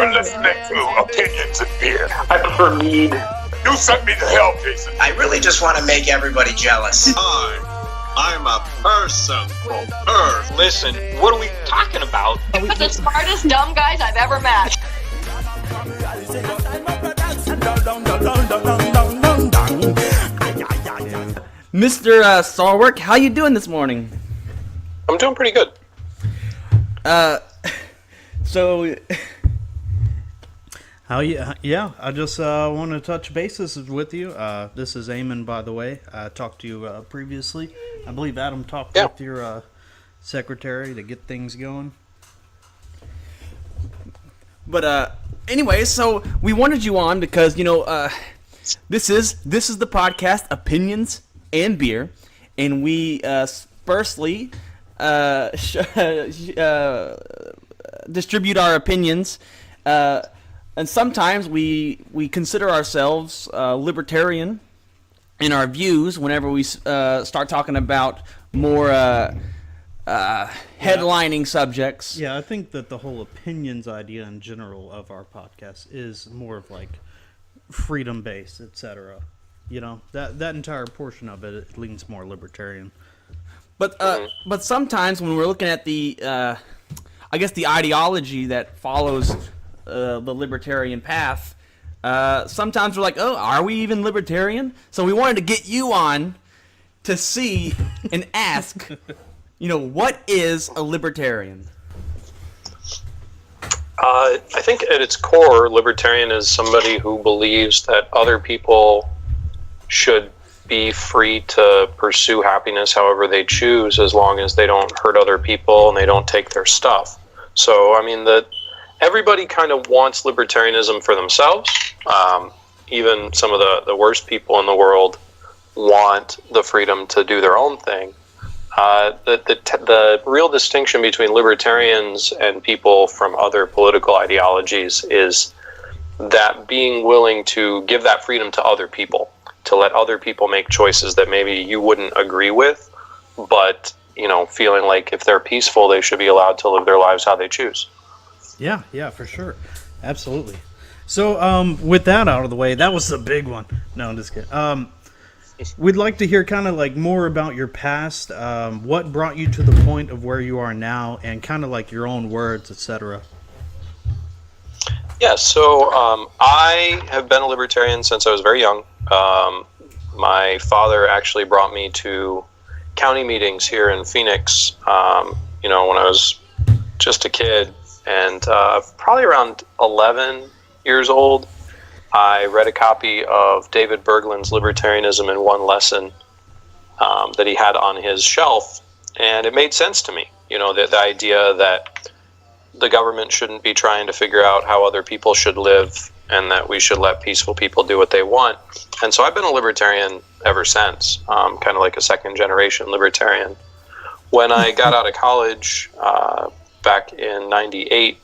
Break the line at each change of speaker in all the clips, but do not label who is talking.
You're listening to Opinions and Beer. I prefer mead. You sent me to hell, Jason.
I really just want to make everybody jealous.
I'm a person from Earth.
Listen, what are we talking about?
You're the smartest dumb guys I've ever met.
Mr. Sarwark, how you doing this morning?
I'm doing pretty good.
So...
How you? Yeah, I just want to touch bases with you. This is Eamon, by the way. I talked to you previously. I believe Adam talked with your secretary to get things going.
But anyway, so we wanted you on because this is the podcast Opinions and Beer, and we firstly distribute our opinions. And sometimes we consider ourselves libertarian in our views whenever we start talking about more headlining subjects.
Yeah, I think that the whole opinions idea in general of our podcast is more of like freedom-based, etc. That entire portion of it leans more libertarian.
But sometimes when we're looking at the the ideology that follows the libertarian path, sometimes we're like, oh, are we even libertarian? So we wanted to get you on to see and ask, what is a libertarian?
I think at its core, libertarian is somebody who believes that other people should be free to pursue happiness however they choose, as long as they don't hurt other people and they don't take their stuff. So, everybody kind of wants libertarianism for themselves. Even some of the worst people in the world want the freedom to do their own thing. The real distinction between libertarians and people from other political ideologies is that being willing to give that freedom to other people, to let other people make choices that maybe you wouldn't agree with, but feeling like if they're peaceful, they should be allowed to live their lives how they choose.
Yeah, for sure. Absolutely. So, with that out of the way, that was the big one. No, I'm just kidding. We'd like to hear kind of like more about your past, what brought you to the point of where you are now, and kind of like your own words, etc.
Yeah, so I have been a libertarian since I was very young. My father actually brought me to county meetings here in Phoenix, when I was just a kid. And probably around 11 years old, I read a copy of David Bergland's Libertarianism in One Lesson that he had on his shelf, and it made sense to me. The idea that the government shouldn't be trying to figure out how other people should live, and that we should let peaceful people do what they want. And so I've been a libertarian ever since, kind of like a second-generation libertarian. When I got out of college, back in 98,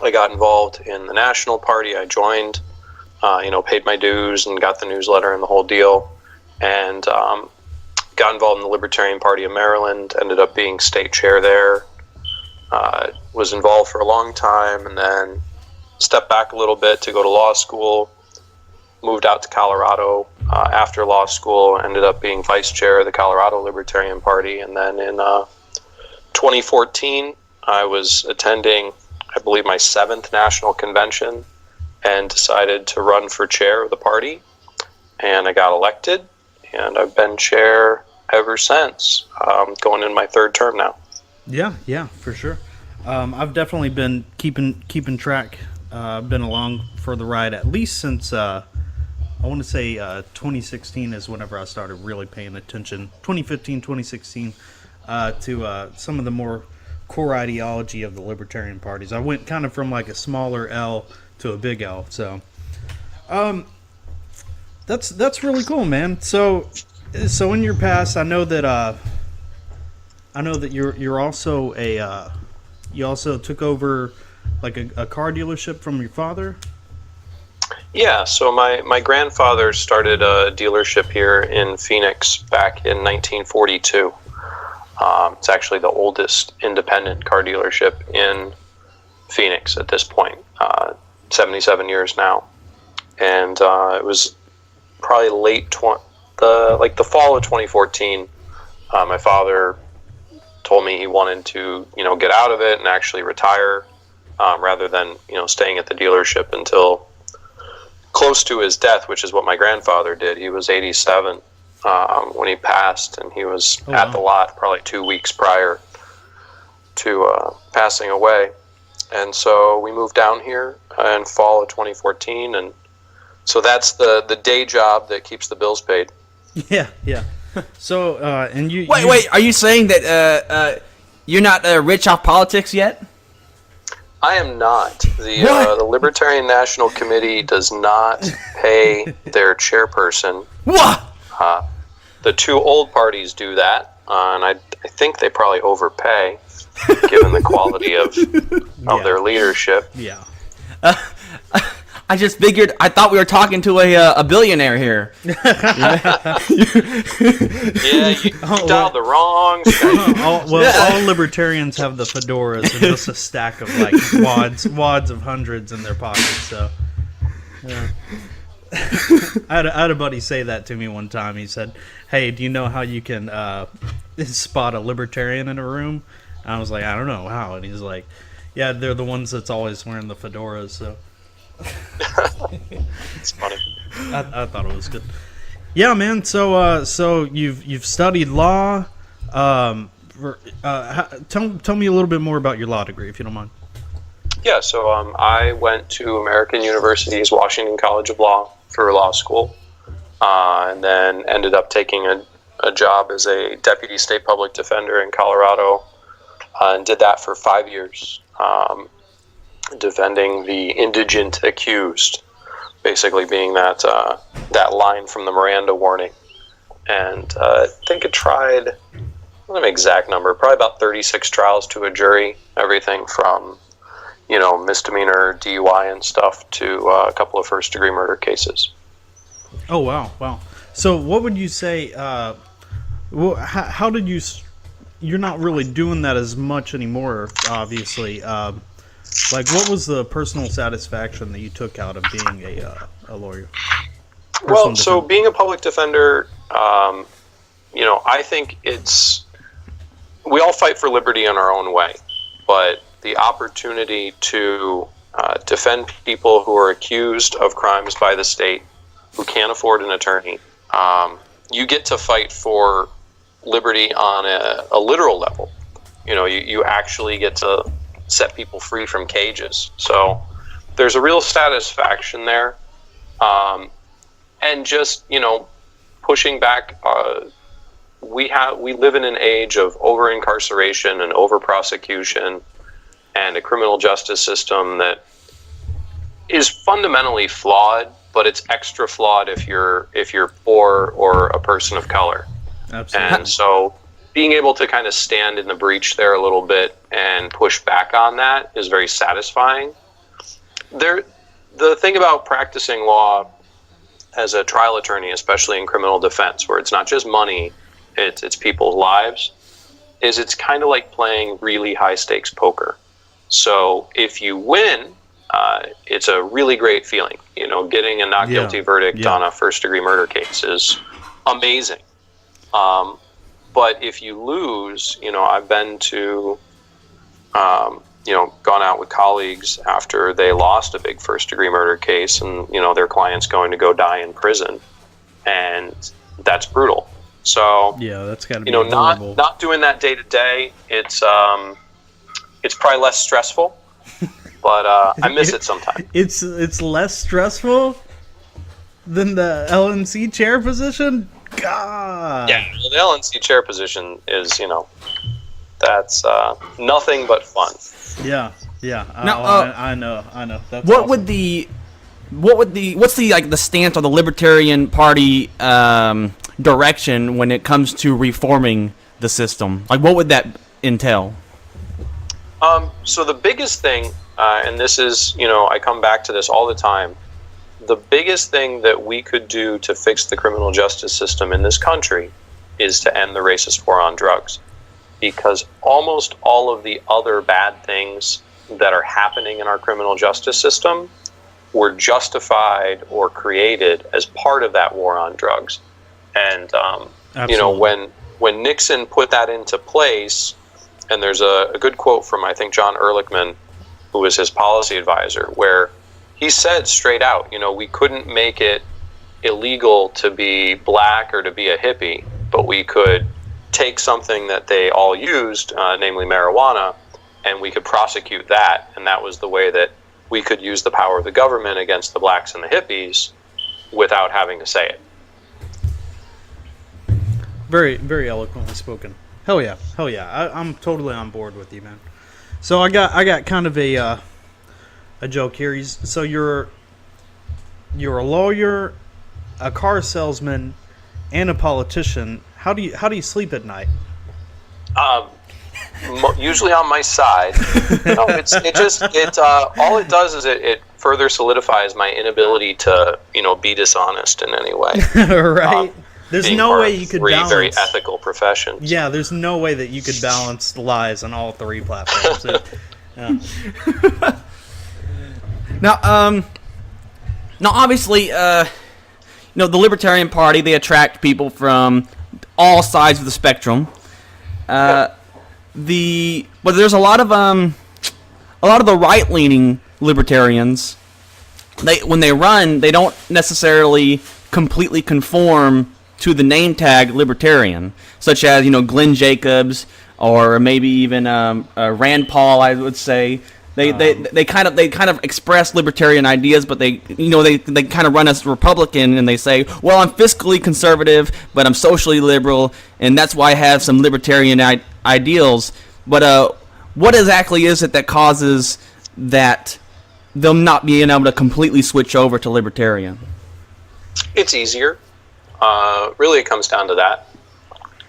I got involved in the National Party. I joined, paid my dues and got the newsletter and the whole deal, and got involved in the Libertarian Party of Maryland, ended up being state chair there, was involved for a long time, and then stepped back a little bit to go to law school, moved out to Colorado after law school, ended up being vice chair of the Colorado Libertarian Party, and then in 2014, I was attending, I believe, my 7th national convention and decided to run for chair of the party. And I got elected, and I've been chair ever since, going in my 3rd term now.
Yeah, for sure. I've definitely been keeping track. Been along for the ride at least since, I want to say 2016 is whenever I started really paying attention. 2015, 2016, to some of the more core ideology of the libertarian parties. I went kind of from like a smaller L to a big L. So, that's really cool, man. So in your past, I know that you're also you also took over like a car dealership from your father.
Yeah, so my grandfather started a dealership here in Phoenix back in 1942. It's actually the oldest independent car dealership in Phoenix at this point. 77 years now. And it was probably the fall of 2014. My father told me he wanted to, get out of it and actually retire, rather than, staying at the dealership until close to his death, which is what my grandfather did. He was 87 when he passed, and he was at the lot probably 2 weeks prior to passing away. And so we moved down here in fall of 2014, and so that's the day job that keeps the bills paid.
Yeah. So, and you...
Wait, are you saying that you're not rich off politics yet?
I am not. The Libertarian National Committee does not pay their chairperson.
What?
The two old parties do that, and I think they probably overpay, given the quality of their leadership.
Yeah.
I just figured. I thought we were talking to a billionaire here.
You dialed the wrong station.
All libertarians have the fedoras and just a stack of like wads of hundreds in their pockets. So, yeah. I had a buddy say that to me one time. He said, "Hey, do you know how you can spot a libertarian in a room?" And I was like, "I don't know how." And he's like, "Yeah, they're the ones that's always wearing the fedoras." So.
It's funny.
I thought it was good. Yeah, man. So you've studied law. Tell me a little bit more about your law degree, if you don't mind.
Yeah. So I went to American University's Washington College of Law for law school, and then ended up taking a job as a deputy state public defender in Colorado, and did that for 5 years. Defending the indigent accused, basically being that line from the Miranda warning. And I think it tried, I don't know the exact number, probably about 36 trials to a jury, everything from, misdemeanor DUI and stuff to a couple of first-degree murder cases.
Oh, wow. So what would you say, how did you're not really doing that as much anymore, obviously. What was the personal satisfaction that you took out of being a lawyer?
So being a public defender, I think we all fight for liberty in our own way, but the opportunity to defend people who are accused of crimes by the state, who can't afford an attorney, you get to fight for liberty on a literal level. You actually get to set people free from cages. So there's a real satisfaction there. And just, pushing back, we live in an age of over-incarceration and over-prosecution and a criminal justice system that is fundamentally flawed, but it's extra flawed if you're poor or a person of color.
Absolutely.
And so being able to kind of stand in the breach there a little bit and push back on that is very satisfying. The thing about practicing law as a trial attorney, especially in criminal defense, where it's not just money, it's people's lives, is it's kind of like playing really high stakes poker. So if you win, it's a really great feeling. Getting a not guilty verdict on a first degree murder case is amazing. But if you lose, I've been to, gone out with colleagues after they lost a big first-degree murder case, and their client's going to go die in prison, and that's brutal. So
yeah, that's got to be
not doing that day to day. It's probably less stressful, but I miss it sometimes.
It's less stressful than the LNC chair position. God.
Yeah, the LNC chair position is, that's nothing but fun.
Yeah.
Now,
I know. That's
what's
awesome.
the the stance of the Libertarian Party direction when it comes to reforming the system? What would that entail?
So the biggest thing, and this is, I come back to this all the time, the biggest thing that we could do to fix the criminal justice system in this country is to end the racist war on drugs. Because almost all of the other bad things that are happening in our criminal justice system were justified or created as part of that war on drugs. And you know, when Nixon put that into place, and there's a good quote from, I think, John Ehrlichman, who was his policy advisor, where he said straight out, you know, we couldn't make it illegal to be black or to be a hippie, but we could take something that they all used, namely marijuana, and we could prosecute that, and that was the way that we could use the power of the government against the blacks and the hippies without having to say it.
Very, very eloquently spoken. Hell yeah. I'm totally on board with you, man. So I got kind of a joke here. So you're a lawyer, a car salesman, and a politician. How do you sleep at night?
Usually on my side. No, all it does is it further solidifies my inability to, you know, be dishonest in any way.
Right. There's no way you could balance
very ethical professions.
Yeah, there's no way that you could balance the lies on all three platforms. Yeah.
Now, obviously, the Libertarian Party, they attract people from all sides of the spectrum. But there's a lot of the right-leaning libertarians. When they run, they don't necessarily completely conform to the name tag libertarian, such as, you know, Glenn Jacobs or maybe even Rand Paul. I would say they kind of express libertarian ideas, but they kind of run as Republican, and they say, well, I'm fiscally conservative, but I'm socially liberal, and that's why I have some libertarian ideals. But what exactly is it that causes that them not being able to completely switch over to libertarian?
It's easier. Really, it comes down to that.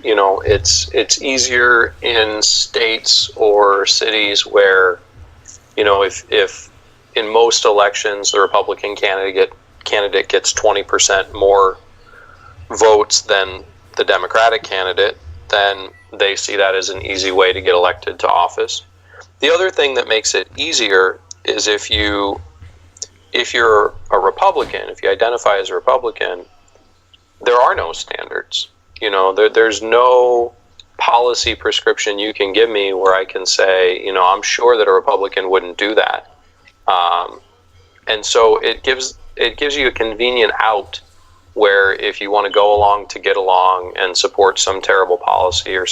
You know, it's easier in states or cities where, you know, if in most elections the Republican candidate gets 20% more votes than the Democratic candidate, then they see that as an easy way to get elected to office. The other thing that makes it easier is if you're a Republican, if you identify as a Republican, there are no standards. You know, there's no policy prescription you can give me where I can say, you know, I'm sure that a Republican wouldn't do that. And so it gives you a convenient out where if you want to go along to get along and support some terrible policy or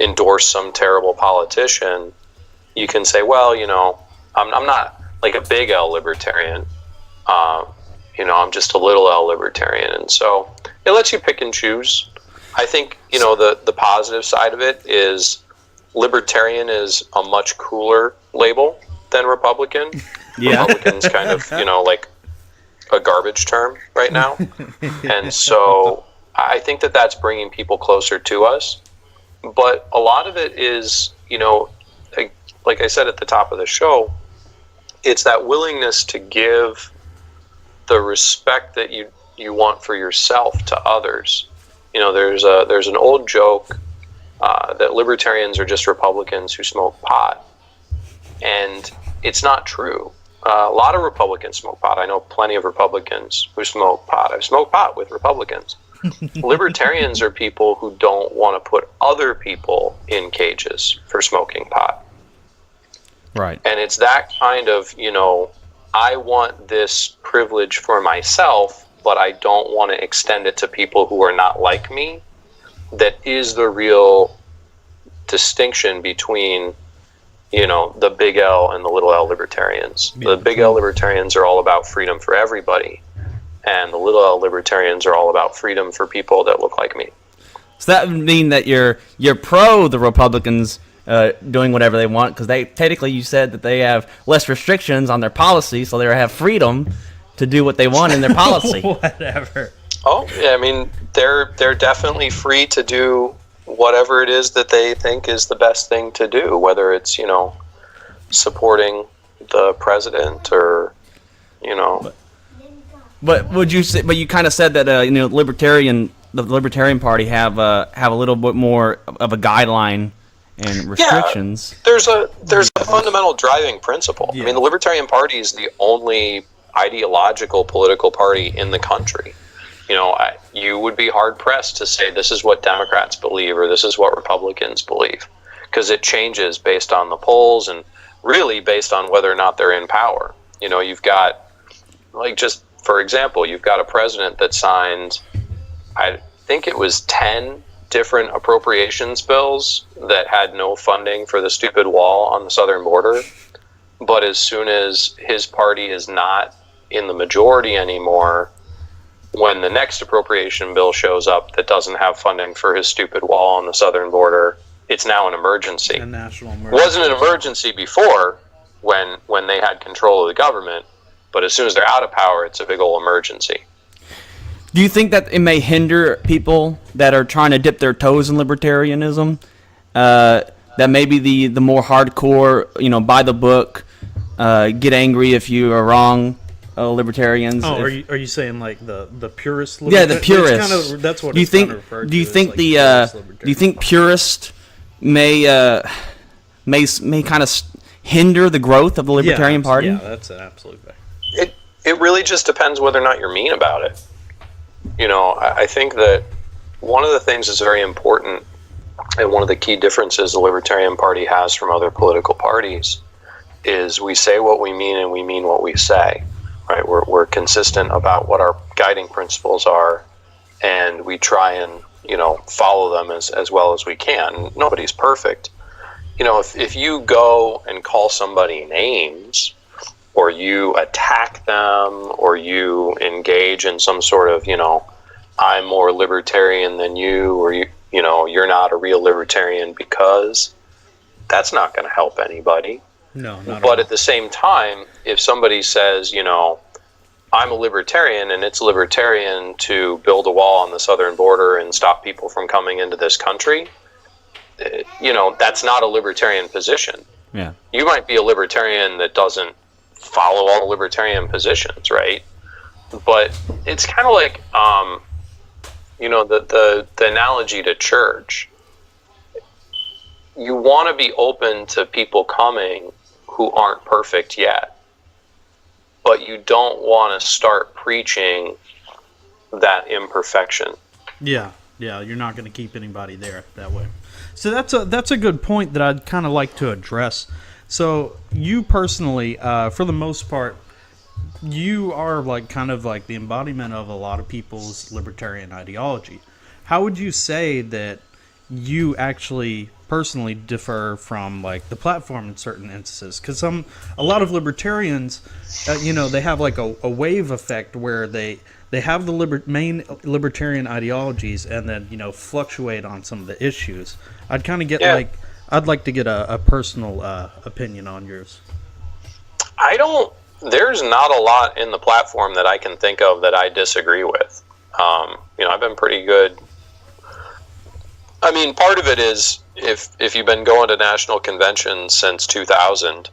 endorse some terrible politician, you can say, well, you know, I'm not like a big L libertarian. You know, I'm just a little L libertarian. And so it lets you pick and choose. I think, you know, the positive side of it is libertarian is a much cooler label than Republican. Yeah. Republican's kind of, you know, like a garbage term right now. And so I think that that's bringing people closer to us. But a lot of it is, you know, like I said at the top of the show, it's that willingness to give the respect that you want for yourself to others. You know, there's an old joke that libertarians are just Republicans who smoke pot, and it's not true. A lot of Republicans smoke pot. I know plenty of Republicans who smoke pot. I've smoked pot with Republicans. Libertarians are people who don't want to put other people in cages for smoking pot.
Right.
And it's that kind of, you know, I want this privilege for myself, but I don't want to extend it to people who are not like me. That is the real distinction between, you know, the big L and the little L libertarians. Yeah. The big L libertarians are all about freedom for everybody, and the little L libertarians are all about freedom for people that look like me.
So that would mean that you're pro the Republicans doing whatever they want, because they technically, you said that they have less restrictions on their policy, so they have freedom to do what they want in their policy.
Whatever.
Oh, yeah, I mean, they're definitely free to do whatever it is that they think is the best thing to do, whether it's, you know, supporting the president or, you know.
But would you say? But you kind of said that you know, the Libertarian Party have a little bit more of a guideline and restrictions.
Yeah, there's a fundamental driving principle. Yeah. I mean, the Libertarian Party is the only ideological political party in the country. You know, you would be hard pressed to say this is what Democrats believe or this is what Republicans believe, because it changes based on the polls and really based on whether or not they're in power. You know, you've got, like, just for example, you've got a president that signed, I think it was 10 different appropriations bills that had no funding for the stupid wall on the southern border. But as soon as his party is not in the majority anymore, when the next appropriation bill shows up that doesn't have funding for his stupid wall on the southern border, it's now an emergency.
A national emergency.
It wasn't an emergency before when they had control of the government, but as soon as they're out of power, it's a big old emergency.
Do you think that it may hinder people that are trying to dip their toes in libertarianism? That maybe the more hardcore, you know, by the book, get angry if you are wrong, libertarians.
Oh, are you saying like the purist?
Yeah, the purists.
Kind of, that's what
do you
it's
think?
kind of referred
Do you
to
think
as,
the
like,
do you think purists may kind of hinder the growth of the Libertarian Party?
Yeah, that's an absolute fact.
It really just depends whether or not you're mean about it. You know, I think that one of the things that's very important, and one of the key differences the Libertarian Party has from other political parties, is we say what we mean and we mean what we say. Right? We're consistent about what our guiding principles are, and we try and, you know, follow them as well as we can. Nobody's perfect. You know, if you go and call somebody names, or you attack them, or you engage in some sort of, you know, I'm more libertarian than you, or you know, you're not a real libertarian, because that's not going to help anybody.
No, not
but
at
at the same time, if somebody says, you know, I'm a libertarian and it's libertarian to build a wall on the southern border and stop people from coming into this country, you know, that's not a libertarian position.
Yeah.
You might be a libertarian that doesn't follow all the libertarian positions, right? But it's kind of like, you know, the analogy to church. You want to be open to people coming who aren't perfect yet, but you don't want to start preaching that imperfection.
Yeah, you're not going to keep anybody there that way. So that's a good point that I'd kind of like to address. So you personally, for the most part, you are like kind of like the embodiment of a lot of people's libertarian ideology. How would you say that you actually personally differ from like the platform in certain instances? Because a lot of libertarians, you know, they have like a wave effect where they have the main libertarian ideologies and then, you know, fluctuate on some of the issues. I'd kind of get I'd like to get a personal opinion on yours.
There's not a lot in the platform that I can think of that I disagree with. You know, I've been pretty good. I mean, part of it is if you've been going to national conventions since 2000,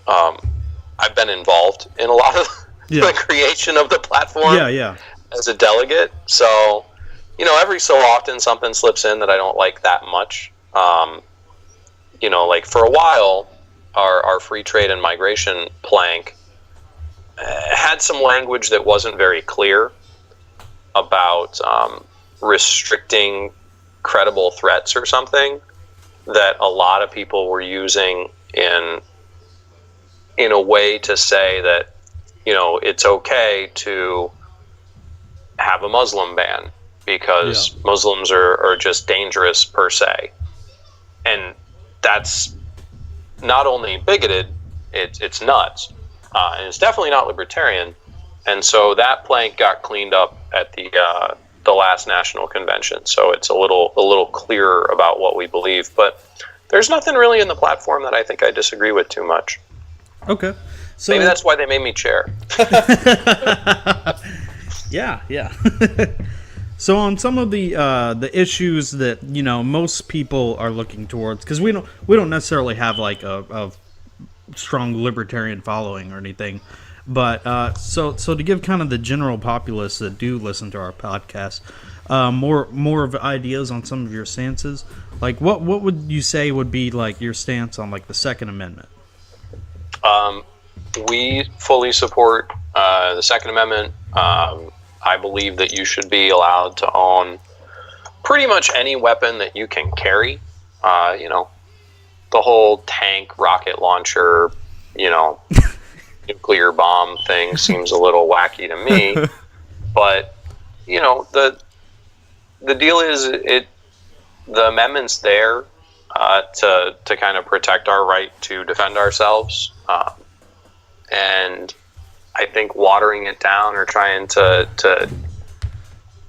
I've been involved in a lot of the creation of the platform as a delegate. So, you know, every so often something slips in that I don't like that much. You know, like for a while, our free trade and migration plank had some language that wasn't very clear about restricting credible threats or something that a lot of people were using in a way to say that, you know, it's okay to have a Muslim ban because Muslims are just dangerous per se. And that's not only bigoted, it's nuts. And it's definitely not libertarian. And so that plank got cleaned up at the last national convention. So it's a little clearer about what we believe. But there's nothing really in the platform that I think I disagree with too much.
Okay. So
maybe that's why they made me chair.
Yeah. So on some of the issues that, you know, most people are looking towards, because we don't necessarily have like a strong libertarian following or anything, but so to give kind of the general populace that do listen to our podcast more of ideas on some of your stances, like what would you say would be like your stance on like the Second Amendment?
We fully support The Second Amendment, I believe that you should be allowed to own pretty much any weapon that you can carry. The whole tank, rocket launcher, nuclear bomb thing seems a little wacky to me. But, the deal is the amendment's there to kind of protect our right to defend ourselves. And I think watering it down or trying to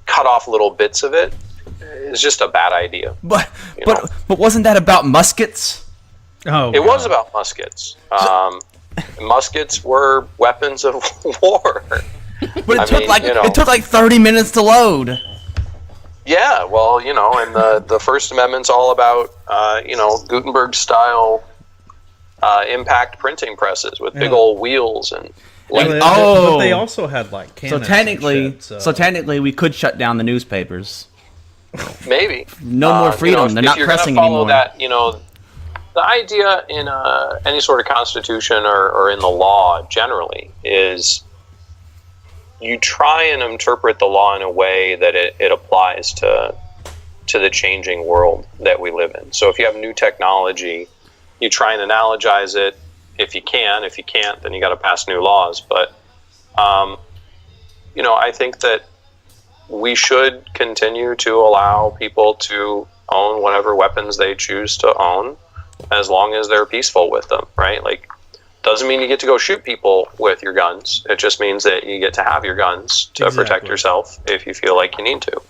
cut off little bits of it is just a bad idea.
But wasn't that about muskets?
Oh,
it was about muskets. Muskets were weapons of war.
But it took like 30 minutes to load.
Yeah, well, and the First Amendment's all about Gutenberg-style impact printing presses with big old wheels and.
But they also had like cannons.
So technically, we could shut down the newspapers.
Maybe
no more freedom. They're not pressing anymore.
That, the idea in any sort of constitution or in the law generally is you try and interpret the law in a way that it applies to the changing world that we live in. So if you have new technology, you try and analogize it. If you can. If you can't, then you got to pass new laws. But, I think that we should continue to allow people to own whatever weapons they choose to own, as long as they're peaceful with them, right? Like, doesn't mean you get to go shoot people with your guns. It just means that you get to have your guns to protect yourself if you feel like you need to.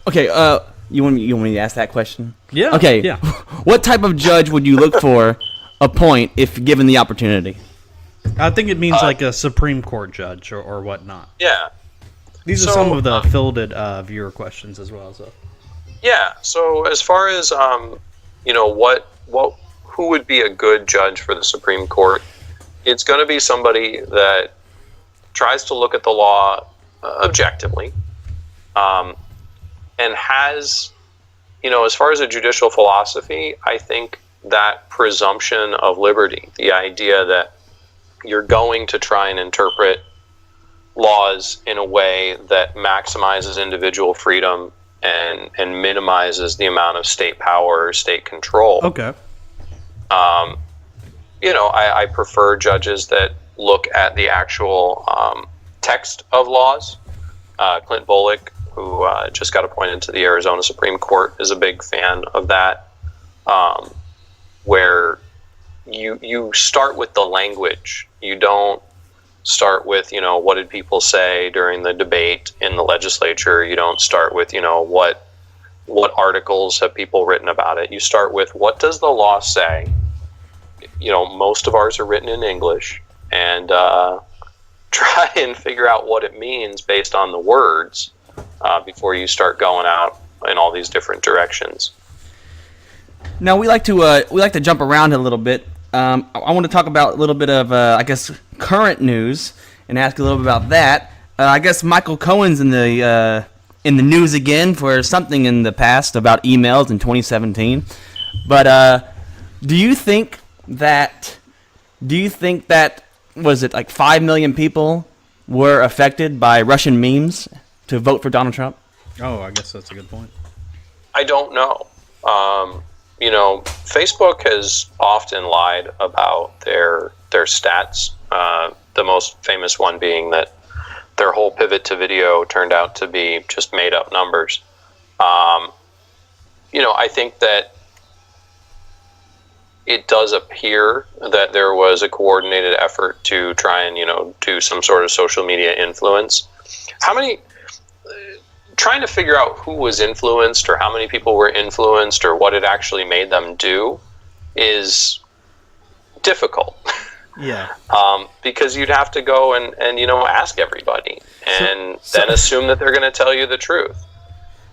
Okay, you want me to ask that question?
Yeah.
Okay.
Yeah.
What type of judge would you look for appoint if given the opportunity?
I think it means like a Supreme Court judge or whatnot.
Yeah.
These are some of the fielded viewer questions as well. So.
Yeah. So as far as who would be a good judge for the Supreme Court, it's going to be somebody that tries to look at the law objectively, and has, as far as a judicial philosophy, I think that presumption of liberty, the idea that you're going to try and interpret laws in a way that maximizes individual freedom and minimizes the amount of state power or state control.
Okay.
I prefer judges that look at the actual text of laws. Clint Bolick, who just got appointed to the Arizona Supreme Court, is a big fan of that, where you start with the language. You don't start with, what did people say during the debate in the legislature. You don't start with, what articles have people written about it. You start with, what does the law say? Most of ours are written in English, and try and figure out what it means based on the words before you start going out in all these different directions.
Now we like to jump around a little bit. I want to talk about a little bit of current news and ask a little bit about that. I guess Michael Cohen's in the news again for something in the past about emails in 2017. But do you think that was it like 5 million people were affected by Russian memes to vote for Donald Trump?
Oh, I guess that's a good point.
I don't know. Facebook has often lied about their stats. The most famous one being that their whole pivot to video turned out to be just made up numbers. I think that it does appear that there was a coordinated effort to try and, do some sort of social media influence. Trying to figure out who was influenced or how many people were influenced or what it actually made them do is difficult.
Yeah.
Because you'd have to go and ask everybody and then assume that they're going to tell you the truth.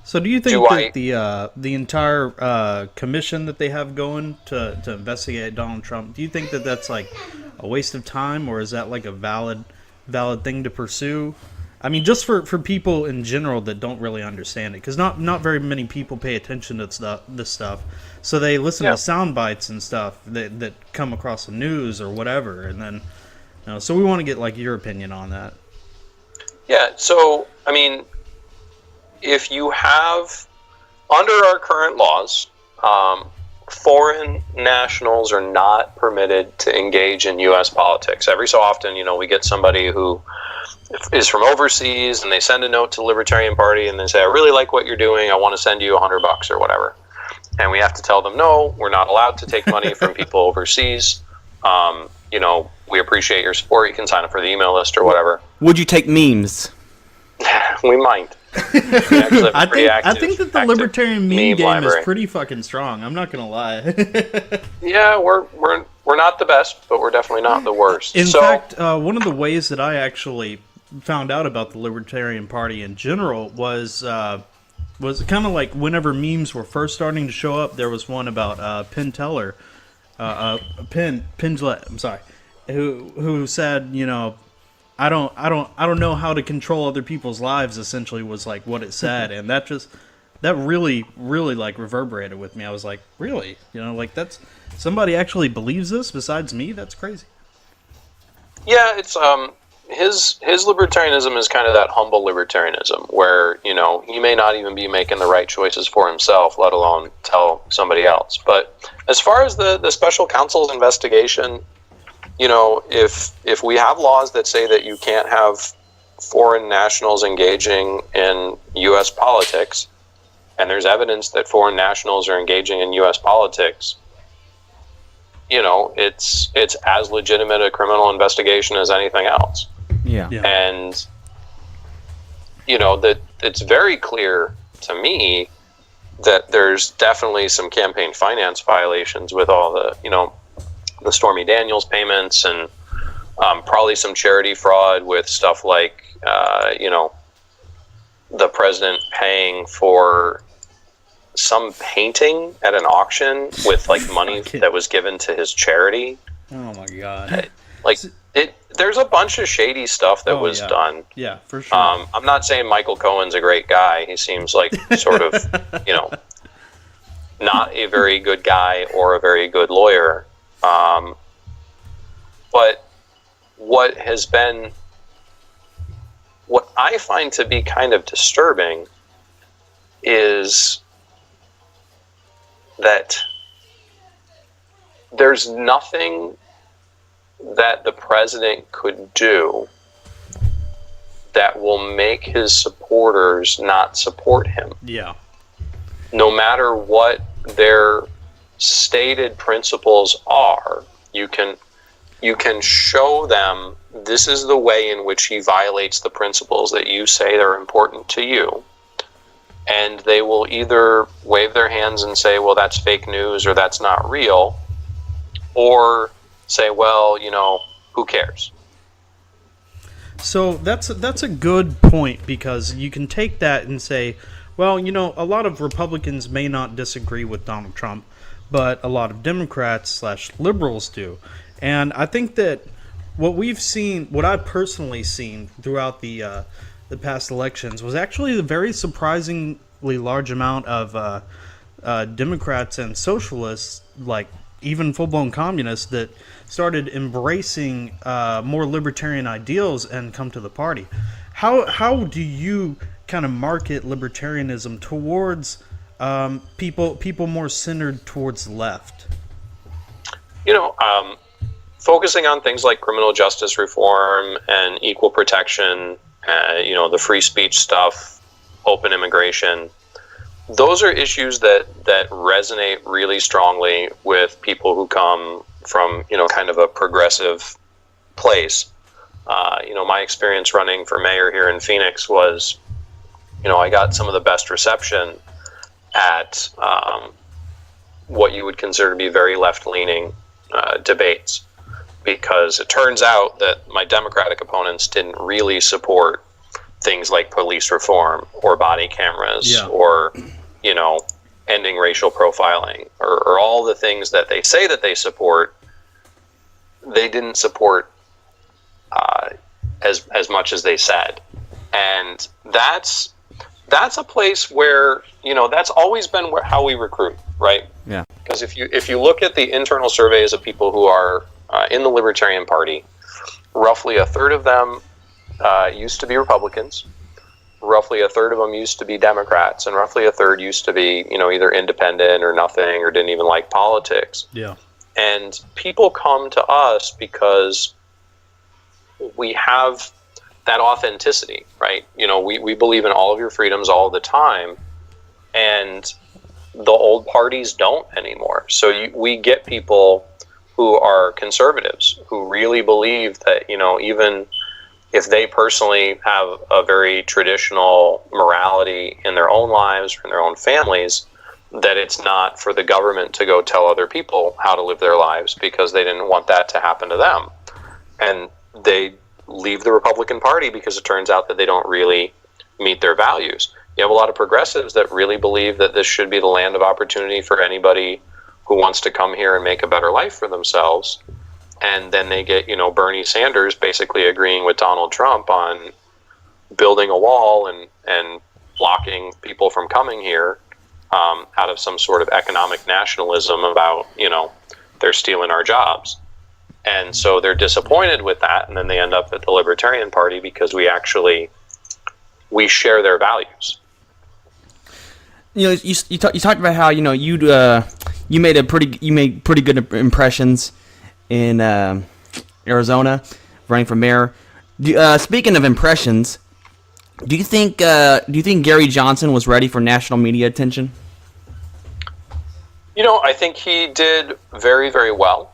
So do you think that the entire commission that they have going to investigate Donald Trump, do you think that that's like a waste of time, or is that like a valid thing to pursue? I mean, just for people in general that don't really understand it, because not very many people pay attention to this stuff. So they listen to sound bites and stuff that come across the news or whatever, and then So we want to get like your opinion on that.
Yeah, so, I mean, if you have, under our current laws, foreign nationals are not permitted to engage in U.S. politics. Every so often, we get somebody who is from overseas and they send a note to the Libertarian Party and they say, I really like what you're doing, I want to send you $100 or whatever. And we have to tell them, no, we're not allowed to take money from people overseas. We appreciate your support. You can sign up for the email list or whatever.
Would you take memes?
We might.
I think that the Libertarian meme game
library
is pretty fucking strong. I'm not gonna lie.
Yeah, we're not the best, but we're definitely not the worst.
In fact, one of the ways that I actually found out about the Libertarian Party in general was kind of like whenever memes were first starting to show up. There was one about Penn Teller, Penn Gillette. I'm sorry, who said, I don't know how to control other people's lives, essentially was like what it said. And that really like reverberated with me. I was like, really? Like that's somebody actually believes this besides me? That's crazy.
Yeah, it's his libertarianism is kind of that humble libertarianism where, he may not even be making the right choices for himself, let alone tell somebody else. But as far as the special counsel's investigation, if we have laws that say that you can't have foreign nationals engaging in U.S. politics, and there's evidence that foreign nationals are engaging in U.S. politics, it's as legitimate a criminal investigation as anything else.
Yeah.
And, that it's very clear to me that there's definitely some campaign finance violations with all the Stormy Daniels payments and probably some charity fraud with stuff like, the president paying for some painting at an auction with like money that was given to his charity.
Oh my God.
There's a bunch of shady stuff that was done.
Yeah, for sure.
I'm not saying Michael Cohen's a great guy. He seems like sort of, not a very good guy or a very good lawyer. But what I find to be kind of disturbing is that there's nothing that the president could do that will make his supporters not support him.
Yeah.
No matter what their stated principles are, you can show them this is the way in which he violates the principles that you say are important to you. And they will either wave their hands and say, well, that's fake news or that's not real, or say, well, who cares?
So that's a good point, because you can take that and say, well, a lot of Republicans may not disagree with Donald Trump, but a lot of Democrats / liberals do. And I think that what I've personally seen throughout the past elections was actually a very surprisingly large amount of Democrats and socialists, like even full-blown communists, that started embracing more libertarian ideals and come to the party. How do you kind of market libertarianism towards people more centered towards the left?
Focusing on things like criminal justice reform and equal protection, the free speech stuff, open immigration. Those are issues that resonate really strongly with people who come from, kind of a progressive place. My experience running for mayor here in Phoenix was, I got some of the best reception at what you would consider to be very left-leaning debates, because it turns out that my Democratic opponents didn't really support things like police reform or body cameras or, ending racial profiling or all the things that they say that they support. They didn't support as much as they said. And that's a place where, that's always been how we recruit, right?
Yeah.
Because if you look at the internal surveys of people who are in the Libertarian Party, roughly a third of them used to be Republicans, roughly a third of them used to be Democrats, and roughly a third used to be, either independent or nothing, or didn't even like politics.
Yeah.
And people come to us because we have that authenticity, right? We believe in all of your freedoms all the time, and the old parties don't anymore. So we get people who are conservatives, who really believe that, even if they personally have a very traditional morality in their own lives or in their own families, that it's not for the government to go tell other people how to live their lives, because they didn't want that to happen to them. And they leave the Republican Party because it turns out that they don't really meet their values. You have a lot of progressives that really believe that this should be the land of opportunity for anybody who wants to come here and make a better life for themselves. And then they get, Bernie Sanders basically agreeing with Donald Trump on building a wall and blocking people from coming here out of some sort of economic nationalism about, they're stealing our jobs. And so they're disappointed with that, and then they end up at the Libertarian Party because we share their values.
You talked about how you made pretty good impressions in Arizona, running for mayor. Speaking of impressions, do you think Gary Johnson was ready for national media attention?
I think he did very, very well.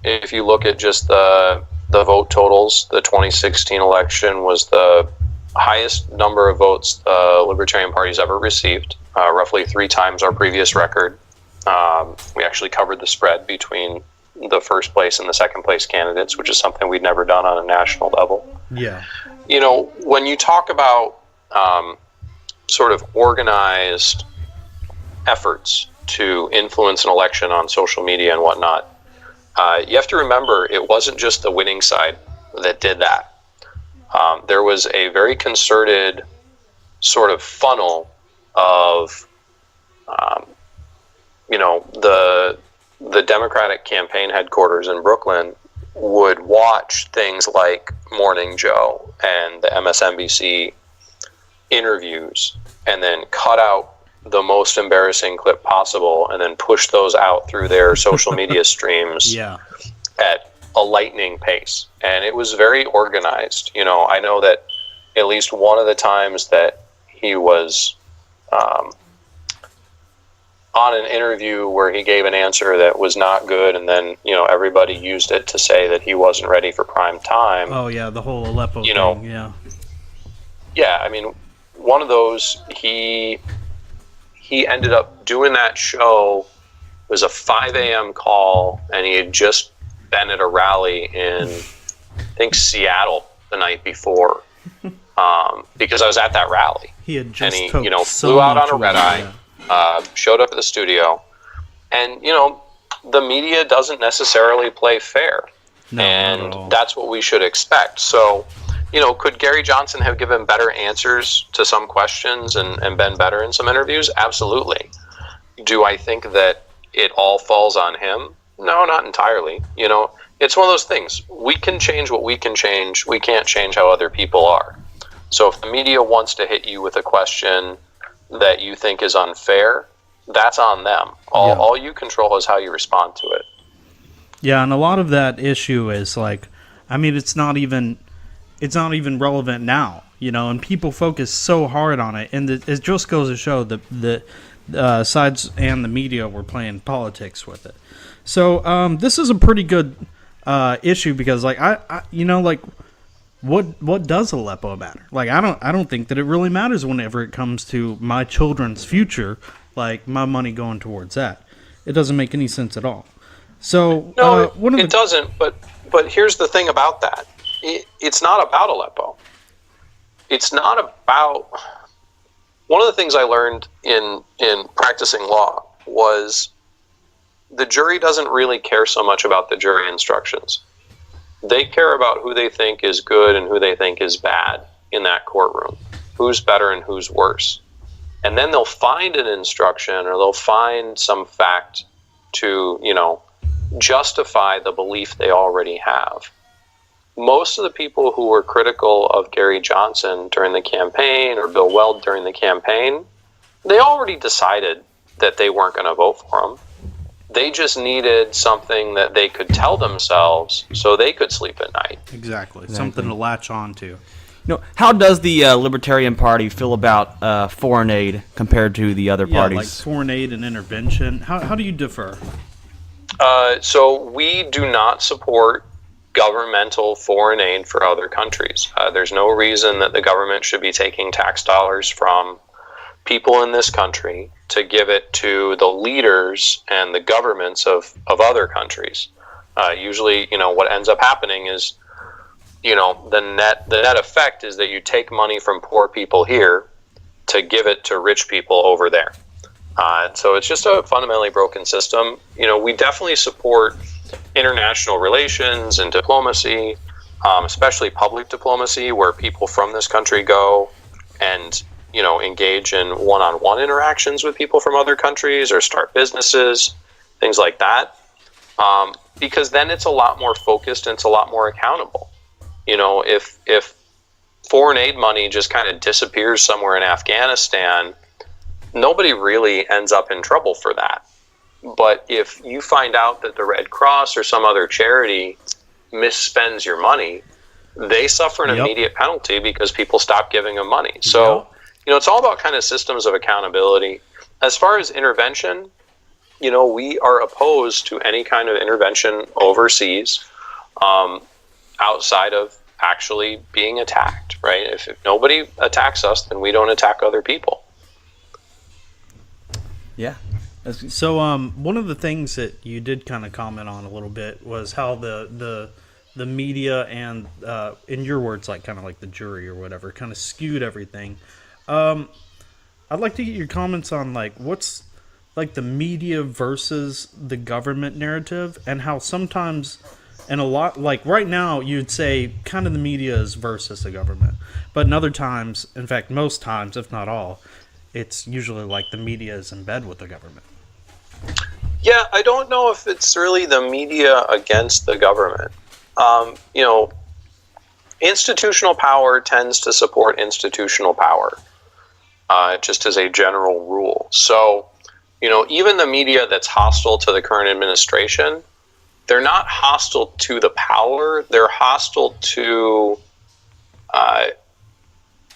If you look at just the vote totals, the 2016 election was the highest number of votes the Libertarian Party's ever received, roughly 3 times our previous record. We actually covered the spread between the first place and the second place candidates, which is something we'd never done on a national level.
Yeah.
When you talk about sort of organized efforts to influence an election on social media and whatnot, you have to remember it wasn't just the winning side that did that. There was a very concerted sort of funnel of, the Democratic campaign headquarters in Brooklyn would watch things like Morning Joe and the MSNBC interviews and then cut out the most embarrassing clip possible and then push those out through their social media streams at a lightning pace. And it was very organized. I know that at least one of the times that he was on an interview where he gave an answer that was not good, and then everybody used it to say that he wasn't ready for prime time.
Oh yeah, the whole Aleppo thing.
Yeah, I mean, one of those, he ended up doing that show. It was a 5 a.m. call, and he had just been at a rally in, I think, Seattle the night before, because I was at that rally.
He had just
and he, flew out on a red eye, showed up at the studio, and the media doesn't necessarily play fair, and that's what we should expect. So, could Gary Johnson have given better answers to some questions and been better in some interviews? Absolutely. Do I think that it all falls on him? No, not entirely. It's one of those things. We can change what we can change. We can't change how other people are. So if the media wants to hit you with a question that you think is unfair, that's on them. All you control is how you respond to it.
Yeah, and a lot of that issue is it's not even relevant now, and people focus so hard on it, and it just goes to show that the sides and the media were playing politics with it. So this is a pretty good issue because what does Aleppo matter? I don't think that it really matters whenever it comes to my children's future, my money going towards that. It doesn't make any sense at all. So
no, it doesn't. But here's the thing about that. It's not about Aleppo. It's not about... One of the things I learned in practicing law was the jury doesn't really care so much about the jury instructions. They care about who they think is good and who they think is bad in that courtroom. Who's better and who's worse. And then they'll find an instruction or they'll find some fact to, justify the belief they already have. most of the people who were critical of Gary Johnson during the campaign or Bill Weld during the campaign, they already decided that they weren't going to vote for him. They just needed something that they could tell themselves so they could sleep at night.
Exactly. Something to latch on to.
How does the Libertarian Party feel about foreign aid compared to the other parties?
Like foreign aid and intervention. How do you differ?
So we do not support governmental foreign aid for other countries. There's no reason that the government should be taking tax dollars from people in this country to give it to the leaders and the governments of other countries. Usually, what ends up happening is, the net effect is that you take money from poor people here to give it to rich people over there. So it's just a fundamentally broken system. We definitely support international relations and diplomacy, especially public diplomacy, where people from this country go and engage in one-on-one interactions with people from other countries or start businesses, things like that. Because then it's a lot more focused and it's a lot more accountable. If foreign aid money just kind of disappears somewhere in Afghanistan, nobody really ends up in trouble for that. But if you find out that the Red Cross or some other charity misspends your money, they suffer an immediate penalty because people stop giving them money. So, it's all about kind of systems of accountability. As far as intervention, we are opposed to any kind of intervention overseas outside of actually being attacked, right? If nobody attacks us, then we don't attack other people.
Yeah.
So one of the things that you did kind of comment on a little bit was how the media and in your words, like kind of like the jury or whatever, kind of skewed everything. I'd like to get your comments on like what's like the media versus the government narrative, and how sometimes and a lot, like right now you'd say kind of the media is versus the government, but in other times, in fact most times if not all, it's usually like the media is in bed with the government.
Yeah, I don't know if it's really the media against the government. Institutional power tends to support institutional power, just as a general rule. So, even the media that's hostile to the current administration, they're not hostile to the power, they're hostile to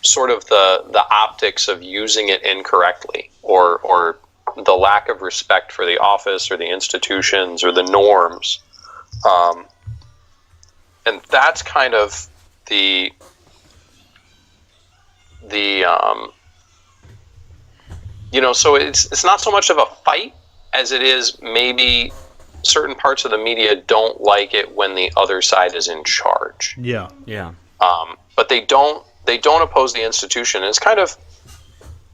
sort of the optics of using it incorrectly, or the lack of respect for the office or the institutions or the norms. And that's kind of so it's not so much of a fight as it is maybe certain parts of the media don't like it when the other side is in charge.
Yeah.
But they don't oppose the institution. It's kind of,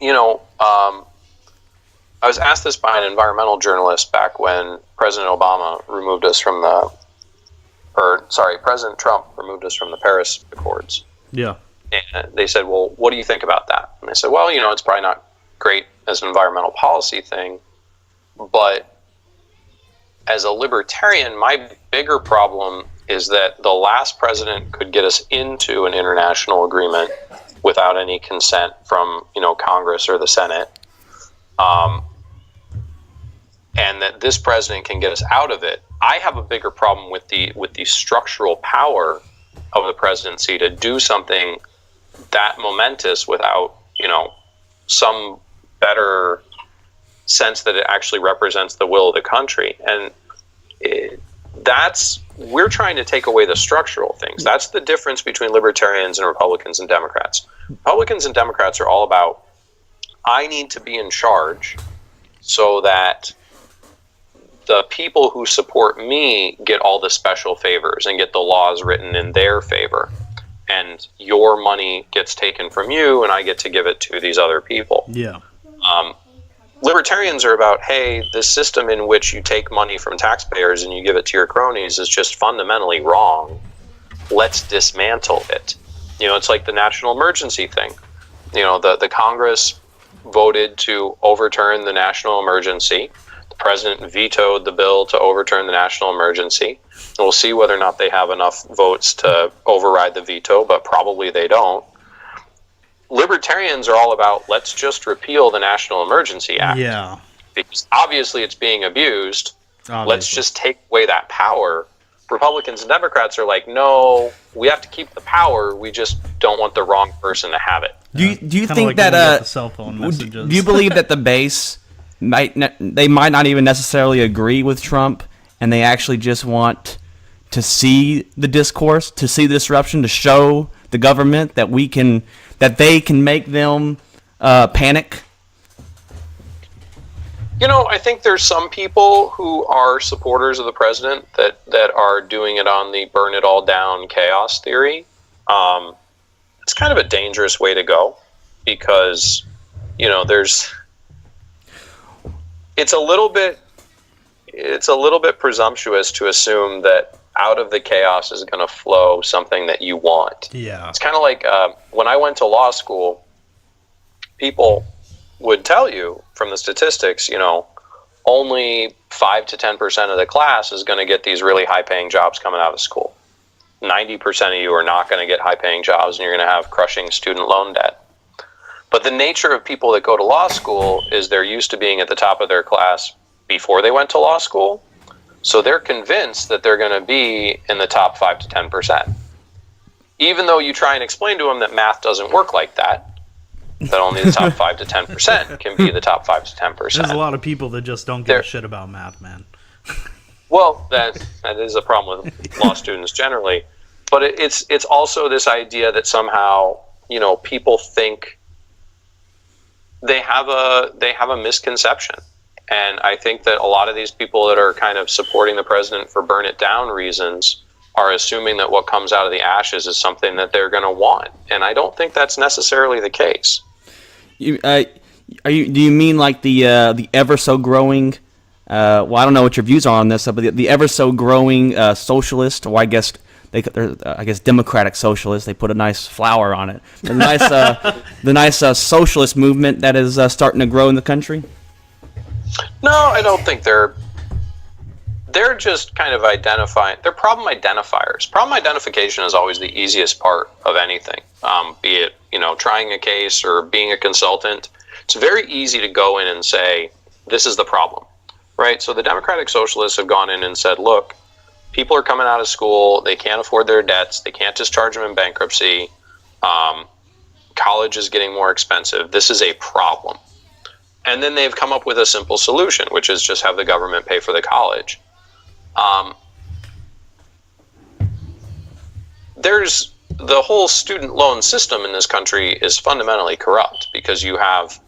I was asked this by an environmental journalist back when President Trump removed us from the Paris Accords.
Yeah.
And they said, well, what do you think about that? And I said, well, it's probably not great as an environmental policy thing, but as a libertarian, my bigger problem is that the last president could get us into an international agreement without any consent from, Congress or the Senate. And that this president can get us out of it. I have a bigger problem with the structural power of the presidency to do something that momentous without, some better sense that it actually represents the will of the country. And we're trying to take away the structural things. That's the difference between libertarians and Republicans and Democrats. Republicans and Democrats are all about, I need to be in charge so that the people who support me get all the special favors and get the laws written in their favor. And your money gets taken from you and I get to give it to these other people.
Yeah.
Libertarians are about, hey, the system in which you take money from taxpayers and you give it to your cronies is just fundamentally wrong. Let's dismantle it. It's like the national emergency thing. The Congress voted to overturn the national emergency. The president vetoed the bill to overturn the national emergency. And we'll see whether or not they have enough votes to override the veto, but probably they don't. Libertarians are all about, let's just repeal the National Emergency Act.
Yeah.
Because obviously it's being abused.
Obviously.
Let's just take away that power. Republicans and Democrats are like, no, we have to keep the power. We just don't want the wrong person to have it.
Do you
Kinda
think
like when we got
that
the cell phone messages.
do you believe that the base might not even necessarily agree with Trump, and they actually just want to see the discourse, to see the disruption, to show the government that they can make them panic?
You know, I think there's some people who are supporters of the president that are doing it on the burn it all down chaos theory. It's kind of a dangerous way to go because, you know, it's a little bit presumptuous to assume that out of the chaos is going to flow something that you want.
Yeah.
It's kind of like when I went to law school, people would tell you from the statistics, you know, only 5 to 10% of the class is going to get these really high-paying jobs coming out of school. 90% of you are not going to get high-paying jobs, and you're going to have crushing student loan debt. But the nature of people that go to law school is they're used to being at the top of their class before they went to law school, so they're convinced that they're going to be in the top 5 to 10%. Even though you try and explain to them that math doesn't work like that only the top 5 to 10% can be the top 5 to 10%.
There's a lot of people that just don't give a shit about math, man.
Well, that is a problem with law students generally. But it's also this idea that somehow, you know, people think they have a misconception. And I think that a lot of these people that are kind of supporting the president for burn it down reasons are assuming that what comes out of the ashes is something that they're going to want. And I don't think that's necessarily the case.
Do you mean like the ever so growing? Well, I don't know what your views are on this, but the ever so growing socialist, or I guess democratic socialist. They put a nice flower on it. The nice socialist movement that is starting to grow in the country.
No, I don't think they're just kind of identifying. They're problem identifiers. Problem identification is always the easiest part of anything, be it, you know, trying a case or being a consultant. It's very easy to go in and say, this is the problem, right? So the Democratic Socialists have gone in and said, look, people are coming out of school, they can't afford their debts, they can't discharge them in bankruptcy, college is getting more expensive, this is a problem. And then they've come up with a simple solution, which is just have the government pay for the college. There's the whole student loan system in this country is fundamentally corrupt because you have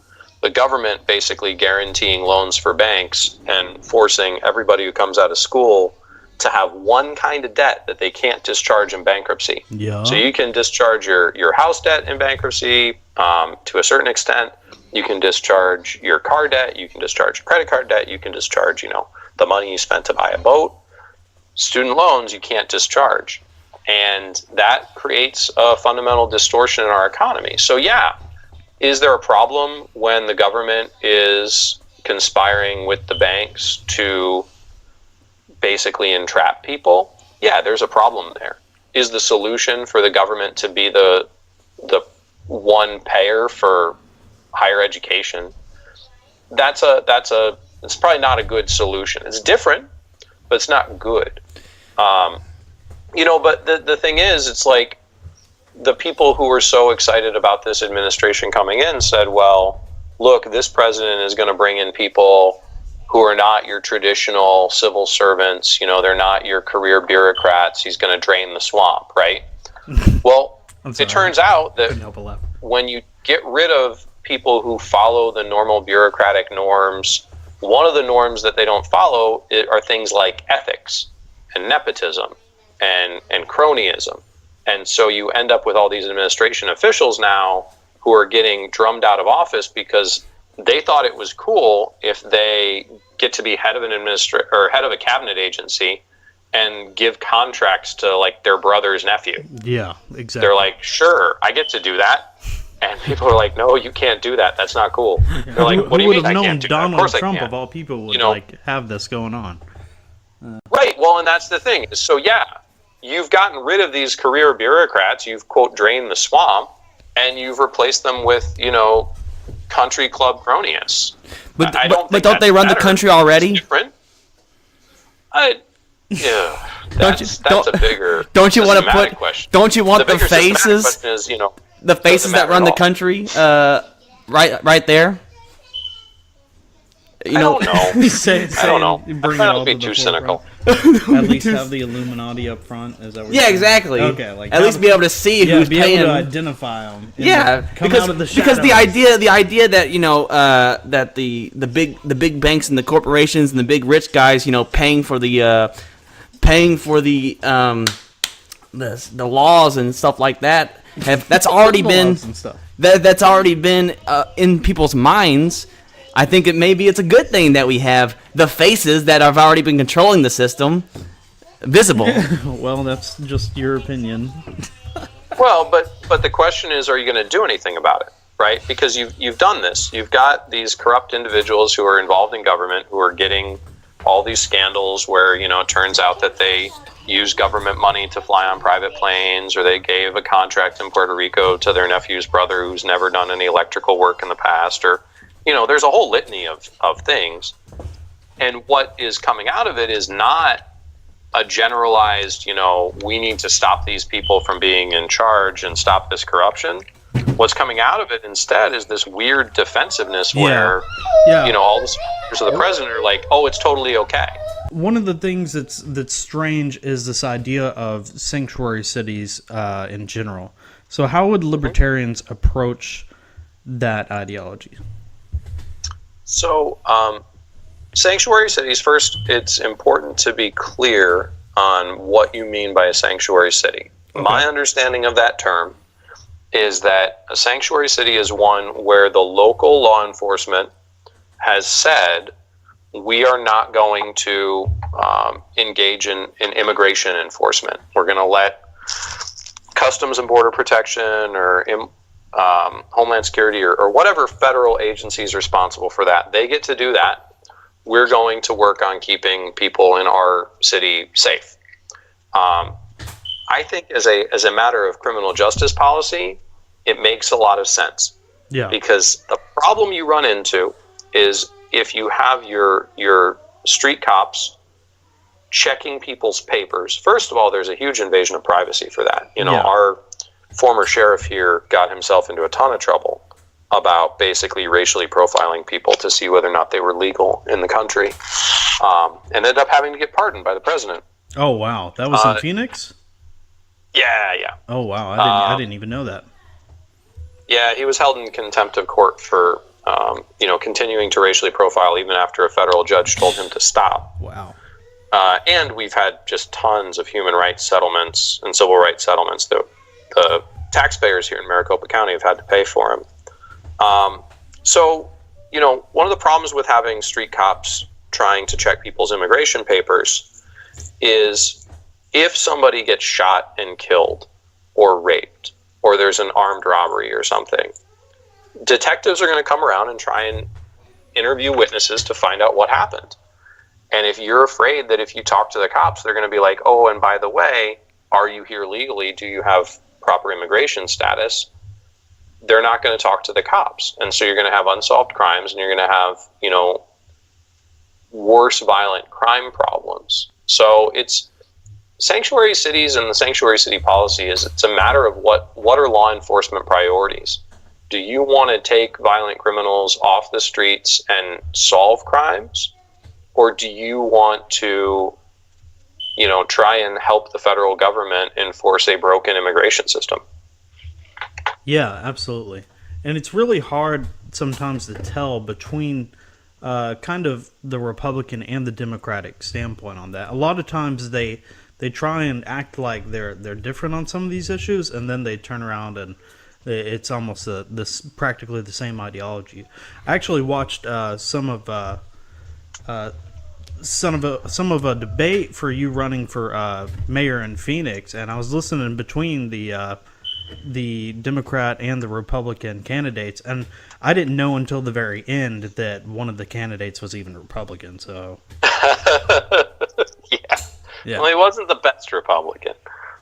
the government basically guaranteeing loans for banks and forcing everybody who comes out of school to have one kind of debt that they can't discharge in bankruptcy.
Yeah.
So you can discharge your house debt in bankruptcy to a certain extent. You can discharge your car debt. You can discharge your credit card debt. You can discharge, you know, the money you spent to buy a boat. Student loans you can't discharge. And that creates a fundamental distortion in our economy. So yeah, is there a problem when the government is conspiring with the banks to basically entrap people? Yeah, there's a problem there. Is the solution for the government to be the one payer for higher education? It's probably not a good solution. It's different, but it's not good. You know, but the thing is, it's like the people who were so excited about this administration coming in said, well, look, this president is going to bring in people who are not your traditional civil servants. You know, they're not your career bureaucrats. He's going to drain the swamp, right? Well, it turns out that when you get rid of people who follow the normal bureaucratic norms, one of the norms that they don't follow are things like ethics and nepotism and cronyism. And so you end up with all these administration officials now who are getting drummed out of office because they thought it was cool if they get to be head of head of a cabinet agency and give contracts to like their brother's nephew.
Yeah, exactly.
They're like, sure, I get to do that. And people are like, no, you can't do that. That's not cool. They're like, what do you mean I can't do that? Of
Donald
course
Trump,
I can.
of all people, would have this going on.
Right. Well, and that's the thing. So, yeah, you've gotten rid of these career bureaucrats. You've, quote, drained the swamp, and you've replaced them with, country club cronies.
But
but
don't they run the country already?
Different. That's a bigger.
Don't you want to put?
Question.
Don't you want the faces?
Question is,
the faces that run the country, right there.
I don't know. I don't know.
Bring
I'm
it
not
all
to be
to the
too
forefront.
cynical.
At least have the Illuminati up front. Is that what
Yeah, exactly.
Okay,
at least be able to see who's
be
paying.
able to identify them.
Because the idea that that the big banks and the corporations and the big rich guys paying for the laws and stuff like that that's already been that's already been in people's minds. I think it's a good thing that we have the faces that have already been controlling the system visible.
Well, that's just your opinion.
Well, but the question is, are you going to do anything about it, right? Because you've done this. You've got these corrupt individuals who are involved in government who are getting all these scandals where, it turns out that they use government money to fly on private planes, or they gave a contract in Puerto Rico to their nephew's brother who's never done any electrical work in the past, or there's a whole litany of things. And what is coming out of it is not a generalized, we need to stop these people from being in charge and stop this corruption. What's coming out of it instead is this weird defensiveness where, all the supporters of the president are like, oh, it's totally okay.
One of the things that's strange is this idea of sanctuary cities in general. So how would libertarians approach that ideology?
So, sanctuary cities, first, it's important to be clear on what you mean by a sanctuary city. Okay. My understanding of that term is that a sanctuary city is one where the local law enforcement has said, we are not going to engage in immigration enforcement. We're going to let Customs and Border Protection or Homeland Security or whatever federal agency is responsible for that. They get to do that. We're going to work on keeping people in our city safe. I think as a matter of criminal justice policy, it makes a lot of sense. Yeah. Because the problem you run into is if you have your street cops checking people's papers. First of all, there's a huge invasion of privacy for that. Our former sheriff here got himself into a ton of trouble about basically racially profiling people to see whether or not they were legal in the country, and ended up having to get pardoned by the president.
Oh, wow. That was in Phoenix?
Yeah.
Oh, wow. I didn't even know that.
Yeah, he was held in contempt of court for, continuing to racially profile even after a federal judge told him to stop.
Wow.
And we've had just tons of human rights settlements and civil rights settlements that the taxpayers here in Maricopa County have had to pay for him. So, one of the problems with having street cops trying to check people's immigration papers is if somebody gets shot and killed or raped, or there's an armed robbery or something, detectives are going to come around and try and interview witnesses to find out what happened. And if you're afraid that if you talk to the cops, they're going to be like, oh, and by the way, are you here legally? Do you have proper immigration status? They're not going to talk to the cops. And so you're going to have unsolved crimes, and you're going to have, worse violent crime problems. So it's sanctuary cities, and the sanctuary city policy it's a matter of what are law enforcement priorities. Do you want to take violent criminals off the streets and solve crimes? Or do you want to, try and help the federal government enforce a broken immigration system?
Yeah, absolutely. And it's really hard sometimes to tell between kind of the Republican and the Democratic standpoint on that. A lot of times they try and act like they're different on some of these issues, and then they turn around and it's almost this practically the same ideology. I actually watched some of a debate for you running for mayor in Phoenix, and I was listening between the the Democrat and the Republican candidates, and I didn't know until the very end that one of the candidates was even Republican. So,
yeah. Well, he wasn't the best Republican.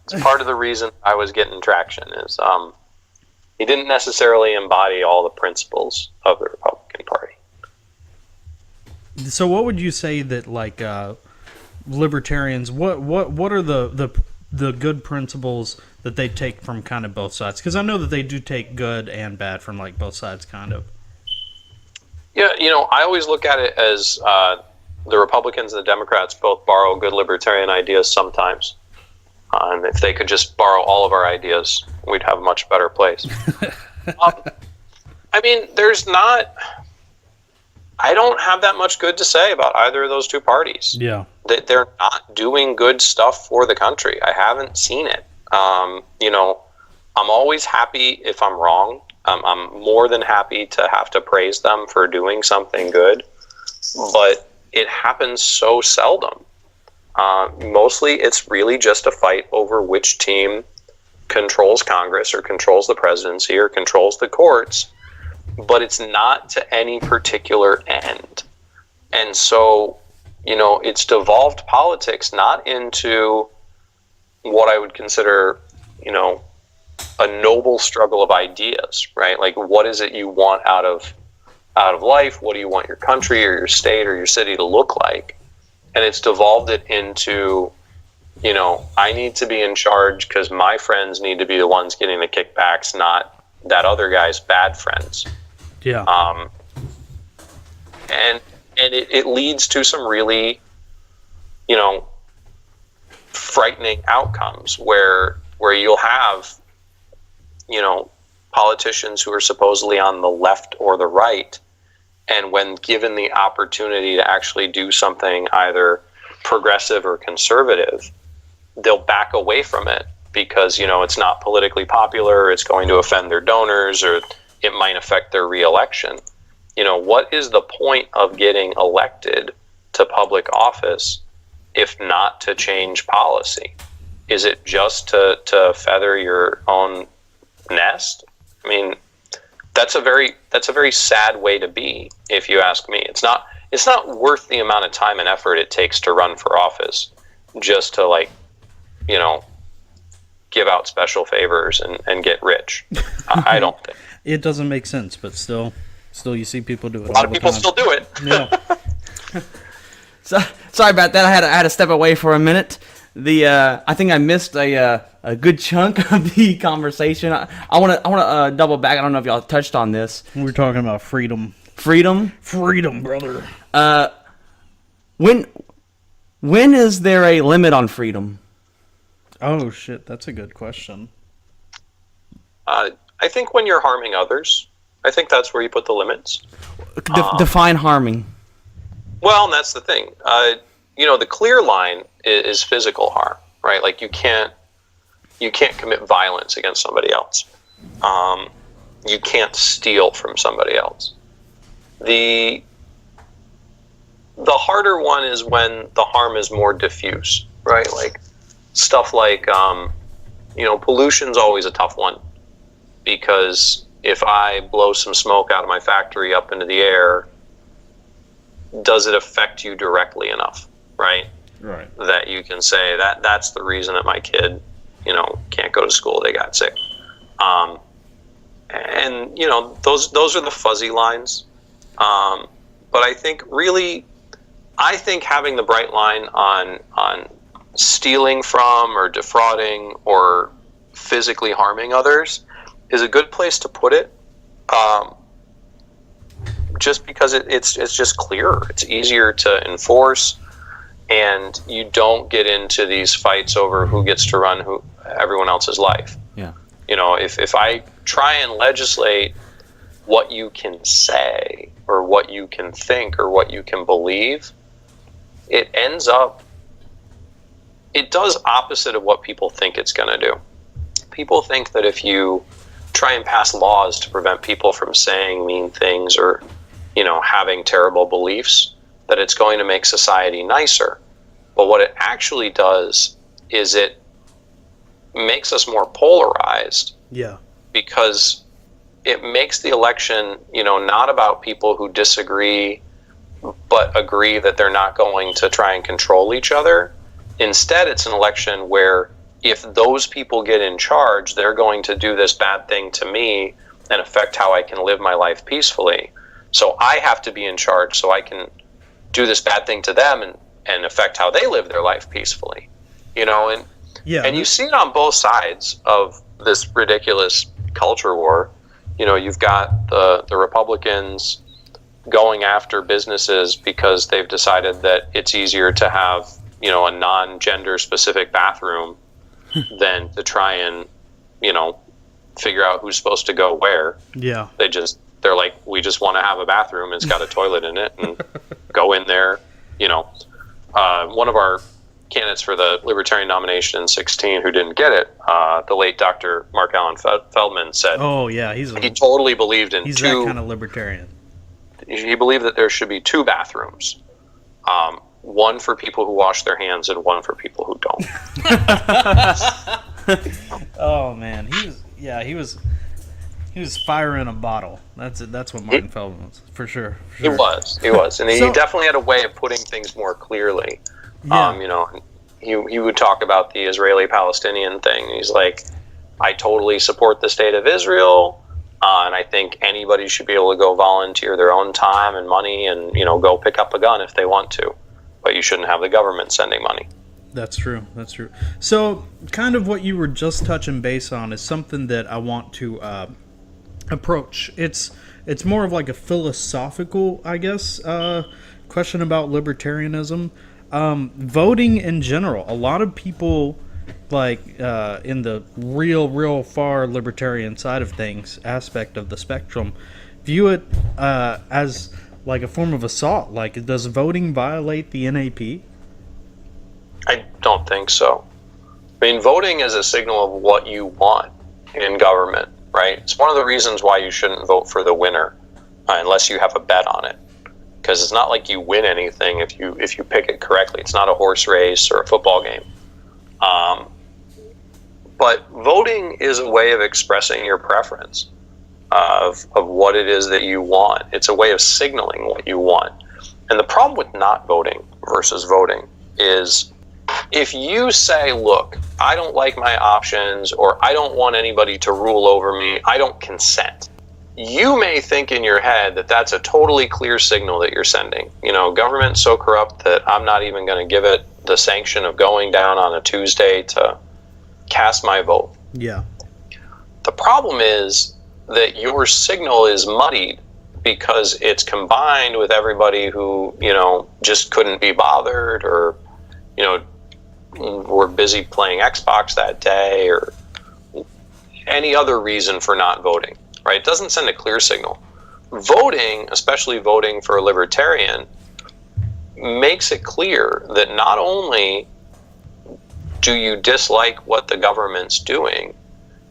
It's part of the reason I was getting traction is he didn't necessarily embody all the principles of the Republican Party.
So, what would you say that like libertarians? What are the good principles that they take from kind of both sides? Because I know that they do take good and bad from like both sides, kind of.
Yeah, I always look at it as the Republicans and the Democrats both borrow good libertarian ideas sometimes. And if they could just borrow all of our ideas, we'd have a much better place. I mean, I don't have that much good to say about either of those two parties.
Yeah.
They're not doing good stuff for the country. I haven't seen it. I'm always happy if I'm wrong. I'm more than happy to have to praise them for doing something good, but it happens so seldom. Mostly it's really just a fight over which team controls Congress or controls the presidency or controls the courts, but it's not to any particular end. And so, it's devolved politics not into what I would consider, a noble struggle of ideas, right? Like, what is it you want out of life? What do you want your country or your state or your city to look like? And it's devolved it into, I need to be in charge because my friends need to be the ones getting the kickbacks, not that other guy's bad friends.
Yeah.
And it leads to some really, frightening outcomes where you'll have, politicians who are supposedly on the left or the right, and when given the opportunity to actually do something either progressive or conservative, they'll back away from it because, it's not politically popular, it's going to offend their donors, or it might affect their reelection. What is the point of getting elected to public office if not to change policy? Is it just to feather your own nest? I mean, that's a very sad way to be, if you ask me. It's not worth the amount of time and effort it takes to run for office just to give out special favors and get rich. I don't think.
It doesn't make sense, but still you see people do it.
A lot of people still do it.
Yeah.
So, sorry about that. I had to step away for a minute. I think I missed a good chunk of the conversation. I want to double back. I don't know if y'all touched on this.
We were talking about freedom.
Freedom,
brother.
When is there a limit on freedom?
Oh shit, that's a good question.
I think when you're harming others, I think that's where you put the limits.
Define harming.
Well, and that's the thing. The clear line is physical harm, right? Like you can't commit violence against somebody else. You can't steal from somebody else. The harder one is when the harm is more diffuse, right? Like stuff like pollution's always a tough one, because if I blow some smoke out of my factory up into the air, does it affect you directly enough, right?
Right.
That you can say that's the reason that my kid, can't go to school. They got sick. And those are the fuzzy lines. But I think having the bright line on stealing from or defrauding or physically harming others is a good place to put it. Just because it's just clearer. It's easier to enforce, and you don't get into these fights over who gets to run everyone else's life.
Yeah.
If I try and legislate what you can say or what you can think or what you can believe, it does opposite of what people think it's going to do. People think that if you try and pass laws to prevent people from saying mean things or having terrible beliefs, that it's going to make society nicer. But what it actually does is it makes us more polarized
Yeah.
Because it makes the election, not about people who disagree but agree that they're not going to try and control each other. Instead, it's an election where if those people get in charge, they're going to do this bad thing to me and affect how I can live my life peacefully. So I have to be in charge so I can do this bad thing to them and affect how they live their life peacefully. And you see it on both sides of this ridiculous culture war. You've got the Republicans going after businesses because they've decided that it's easier to have, a non-gender specific bathroom than to try and, figure out who's supposed to go where.
Yeah.
They're like, we just want to have a bathroom. It's got a toilet in it and go in there. One of our candidates for the Libertarian nomination in 2016 who didn't get it, the late Dr. Mark Allen Feldman said,
oh yeah, he
totally believed in
he's
two.
That kind of libertarian.
He believed that there should be two bathrooms, one for people who wash their hands and one for people who don't.
Oh man, he was fire in a bottle. That's what Martin Feldman was, for sure.
He was, and he definitely had a way of putting things more clearly.
Yeah.
He would talk about the Israeli-Palestinian thing. He's like, I totally support the state of Israel, and I think anybody should be able to go volunteer their own time and money and, go pick up a gun if they want to. But you shouldn't have the government sending money.
That's true. So, kind of what you were just touching base on is something that I want to approach. It's more of like a philosophical, I guess, question about libertarianism. Voting in general. A lot of people, in the real far libertarian side of things, aspect of the spectrum, view it as like a form of assault. Like, does voting violate the NAP?
I don't think so. I mean, voting is a signal of what you want in government, right? It's one of the reasons why you shouldn't vote for the winner unless you have a bet on it. Because it's not like you win anything if you pick it correctly. It's not a horse race or a football game. But voting is a way of expressing your preference of what it is that you want. It's a way of signaling what you want. And the problem with not voting versus voting is if you say, look, I don't like my options, or I don't want anybody to rule over me, I don't consent. You may think in your head that that's a totally clear signal that you're sending. Government's so corrupt that I'm not even going to give it the sanction of going down on a Tuesday to cast my vote.
Yeah.
The problem is that your signal is muddied because it's combined with everybody who, just couldn't be bothered or, were busy playing Xbox that day or any other reason for not voting. Right? It doesn't send a clear signal. Voting, especially voting for a libertarian, makes it clear that not only do you dislike what the government's doing,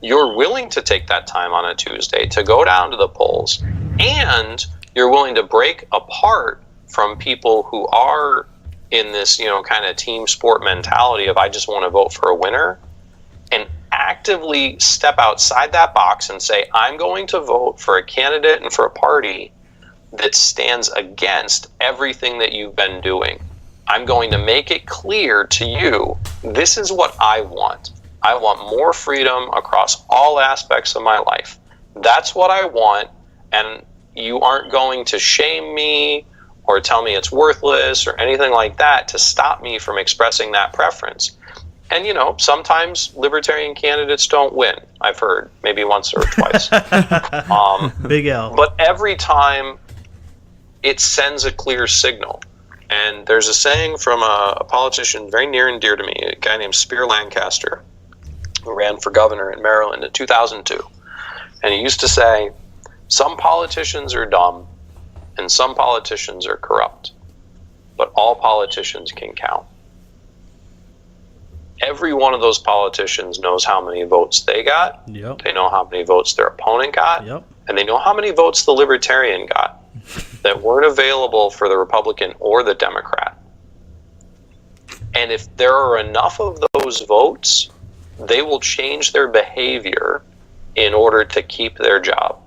you're willing to take that time on a Tuesday to go down to the polls, and you're willing to break apart from people who are in this, kind of team sport mentality of I just want to vote for a winner, and actively step outside that box and say, I'm going to vote for a candidate and for a party that stands against everything that you've been doing. I'm going to make it clear to you, this is what I want. I want more freedom across all aspects of my life. That's what I want, and you aren't going to shame me or tell me it's worthless or anything like that to stop me from expressing that preference. And, sometimes libertarian candidates don't win. I've heard, maybe once or twice.
Big L.
But every time it sends a clear signal. And there's a saying from a politician very near and dear to me, a guy named Spear Lancaster, who ran for governor in Maryland in 2002. And he used to say, some politicians are dumb and some politicians are corrupt, but all politicians can count. Every one of those politicians knows how many votes they got.
Yep.
They know how many votes their opponent got.
Yep.
And they know how many votes the Libertarian got that weren't available for the Republican or the Democrat. And if there are enough of those votes, they will change their behavior in order to keep their job.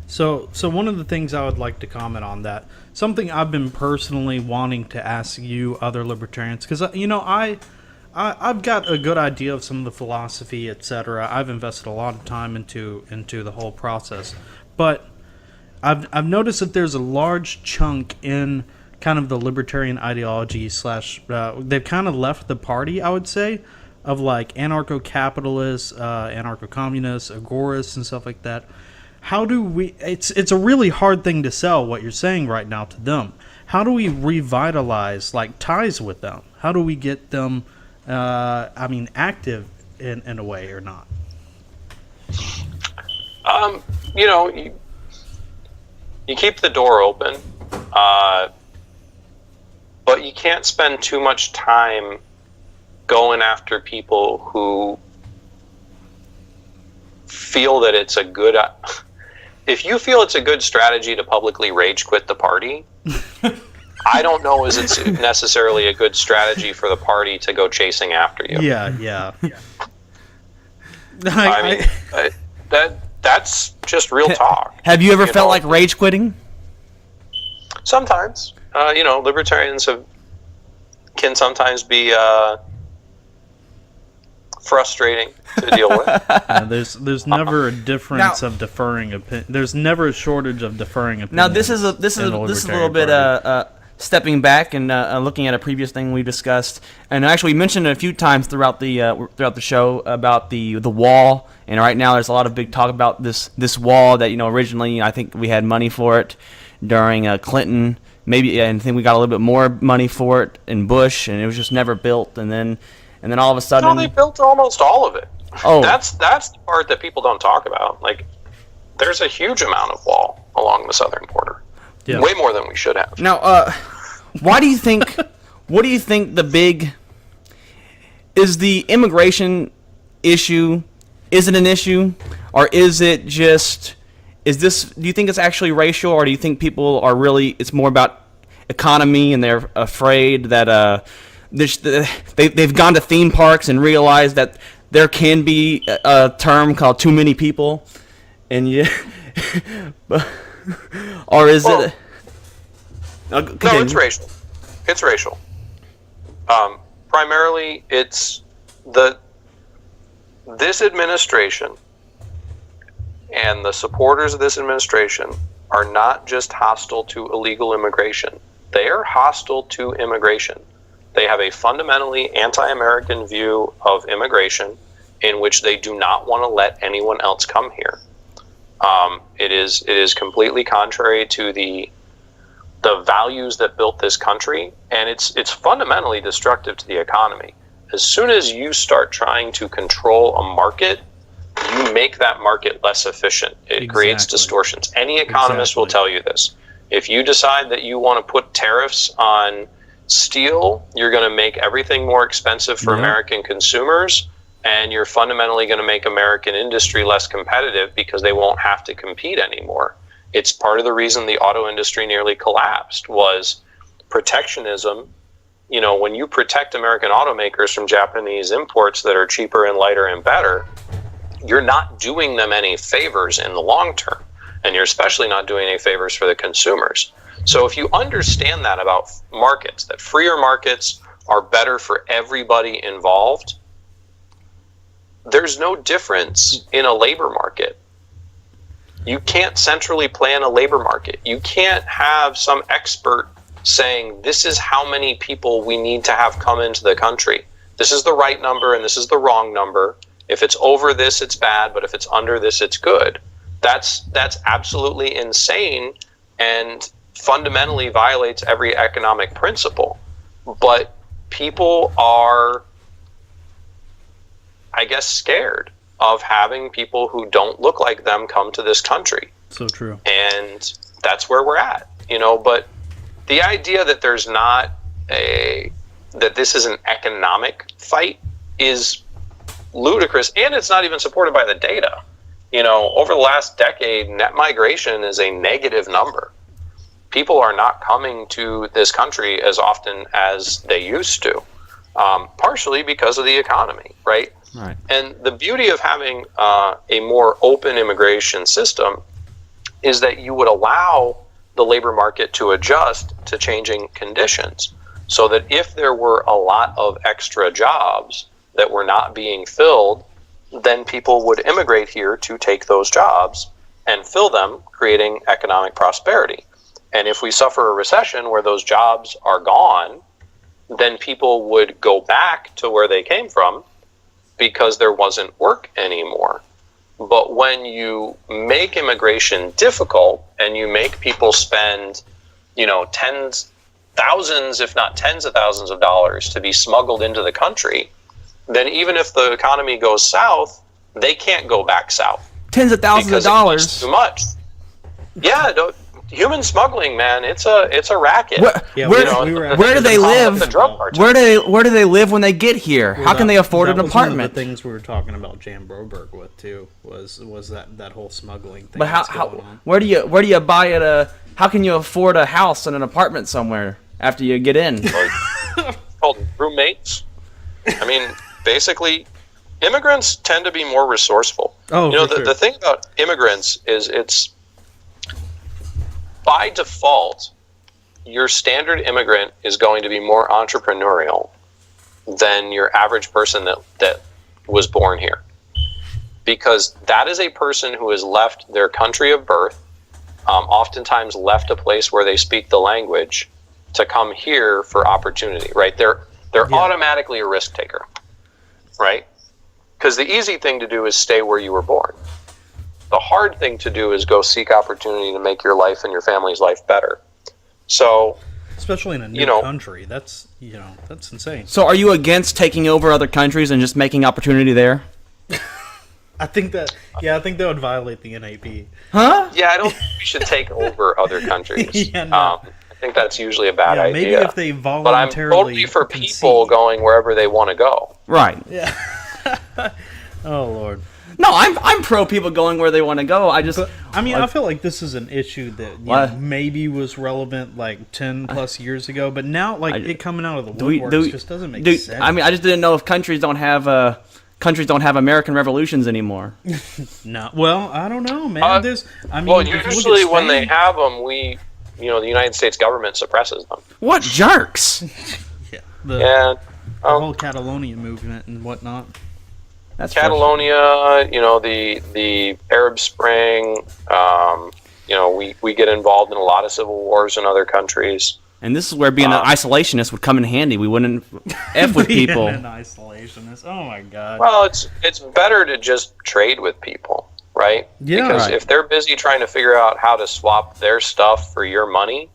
So one of the things I would like to comment on that, something I've been personally wanting to ask you other libertarians, because I've got a good idea of some of the philosophy, etc. I've invested a lot of time into the whole process, but I've noticed that there's a large chunk in kind of the libertarian ideology / they've kind of left the party, I would say, of like anarcho-capitalists, anarcho-communists, agorists, and stuff like that. How do we? It's a really hard thing to sell what you're saying right now to them. How do we revitalize like ties with them? How do we get them? Active in a way or not?
You keep the door open, but you can't spend too much time going after people who feel that it's a good. If you feel it's a good strategy to publicly rage quit the party, I don't know is it's necessarily a good strategy for the party to go chasing after you.
Yeah.
That's just real talk.
Have you ever felt like rage quitting?
Sometimes. Libertarians can sometimes be frustrating to deal with.
There's never a difference of deferring opinion. There's never a shortage of deferring opinion.
Now this is a little bit stepping back and looking at a previous thing we discussed, and actually we mentioned it a few times throughout the show about the wall. And right now there's a lot of big talk about this wall that originally I think we had money for it during Clinton. Maybe I think we got a little bit more money for it in Bush, and it was just never built. And then all of a sudden,
no, they built almost all of it.
Oh,
that's the part that people don't talk about. Like, there's a huge amount of wall along the southern border. Yeah. Way more than we should have.
Now, why do you think? What do you think the big is the immigration issue? Is it an issue, or is it just? Is this? Do you think it's actually racial, or do you think people are really? It's more about economy, and they're afraid that they've gone to theme parks and realized that there can be a term called too many people, and or is it?
No, it's racial. It's racial. Primarily, it's this administration and the supporters of this administration are not just hostile to illegal immigration. They are hostile to immigration. They have a fundamentally anti-American view of immigration in which they do not want to let anyone else come here. It is completely contrary to the values that built this country, and it's fundamentally destructive to the economy. As soon as you start trying to control a market, you make that market less efficient. It creates distortions. Any economist will tell you this. If you decide that you want to put tariffs on steel, you're going to make everything more expensive for American consumers, and you're fundamentally going to make American industry less competitive because they won't have to compete anymore. It's part of the reason the auto industry nearly collapsed was protectionism. When you protect American automakers from Japanese imports that are cheaper and lighter and better, you're not doing them any favors in the long term, and you're especially not doing any favors for the consumers. So if you understand that about markets, that freer markets are better for everybody involved, there's no difference in a labor market. You can't centrally plan a labor market. You can't have some expert saying, this is how many people we need to have come into the country. This is the right number and this is the wrong number. If it's over this, it's bad, but if it's under this, it's good. That's absolutely insane and fundamentally violates every economic principle. But people are, I guess, scared of having people who don't look like them come to this country.
So true.
And that's where we're at, but the idea that there's not that this is an economic fight is ludicrous, and it's not even supported by the data. Over the last decade, net migration is a negative number. People are not coming to this country as often as they used to, partially because of the economy, right?
Right.
And the beauty of having a more open immigration system is that you would allow the labor market to adjust to changing conditions, so that if there were a lot of extra jobs that were not being filled, then people would immigrate here to take those jobs and fill them, creating economic prosperity. And if we suffer a recession where those jobs are gone, then people would go back to where they came from because there wasn't work anymore. But when you make immigration difficult and you make people spend, thousands, if not tens of thousands of dollars to be smuggled into the country, then even if the economy goes south, they can't go back south.
Tens of thousands of dollars.
It's too much. Yeah, human smuggling, man, it's a racket.
Where do they live? Where do they live when they get here? How can they afford an apartment?
One of the things we were talking about Jan Broberg with too was that whole smuggling thing.
But where do you buy it? How can you afford a house and an apartment somewhere after you get in?
Called roommates. I mean, basically, immigrants tend to be more resourceful.
Oh,
the thing about immigrants is it's by default, your standard immigrant is going to be more entrepreneurial than your average person that was born here. Because that is a person who has left their country of birth, oftentimes left a place where they speak the language to come here for opportunity, right? They're automatically a risk taker, right? Because the easy thing to do is stay where you were born. The hard thing to do is go seek opportunity to make your life and your family's life better. So,
especially in a new country, that's insane.
So, are you against taking over other countries and just making opportunity there?
I think that would violate the NAP.
Huh?
Yeah, I don't think we should take over other countries.
Yeah, no.
I think that's usually a bad idea.
Maybe if they voluntarily.
But I'm totally for people going wherever they want to go.
Right.
Yeah. Oh Lord.
No, I'm pro people going where they want to go. I
feel like this is an issue that maybe was relevant like 10 plus years ago, but now it coming out of the woodworks just doesn't make sense.
I mean, I just didn't know if countries don't have American revolutions anymore.
No, well, I don't know, man.
Usually when they have them, the United States government suppresses them.
What jerks!
Yeah, the whole Catalonia movement and whatnot.
That's
Catalonia, the Arab Spring, we get involved in a lot of civil wars in other countries.
And this is where being an isolationist would come in handy. We wouldn't F with people.
An isolationist. Oh my God.
Well, it's better to just trade with people, right?
Yeah.
Because if they're busy trying to figure out how to swap their stuff for your money,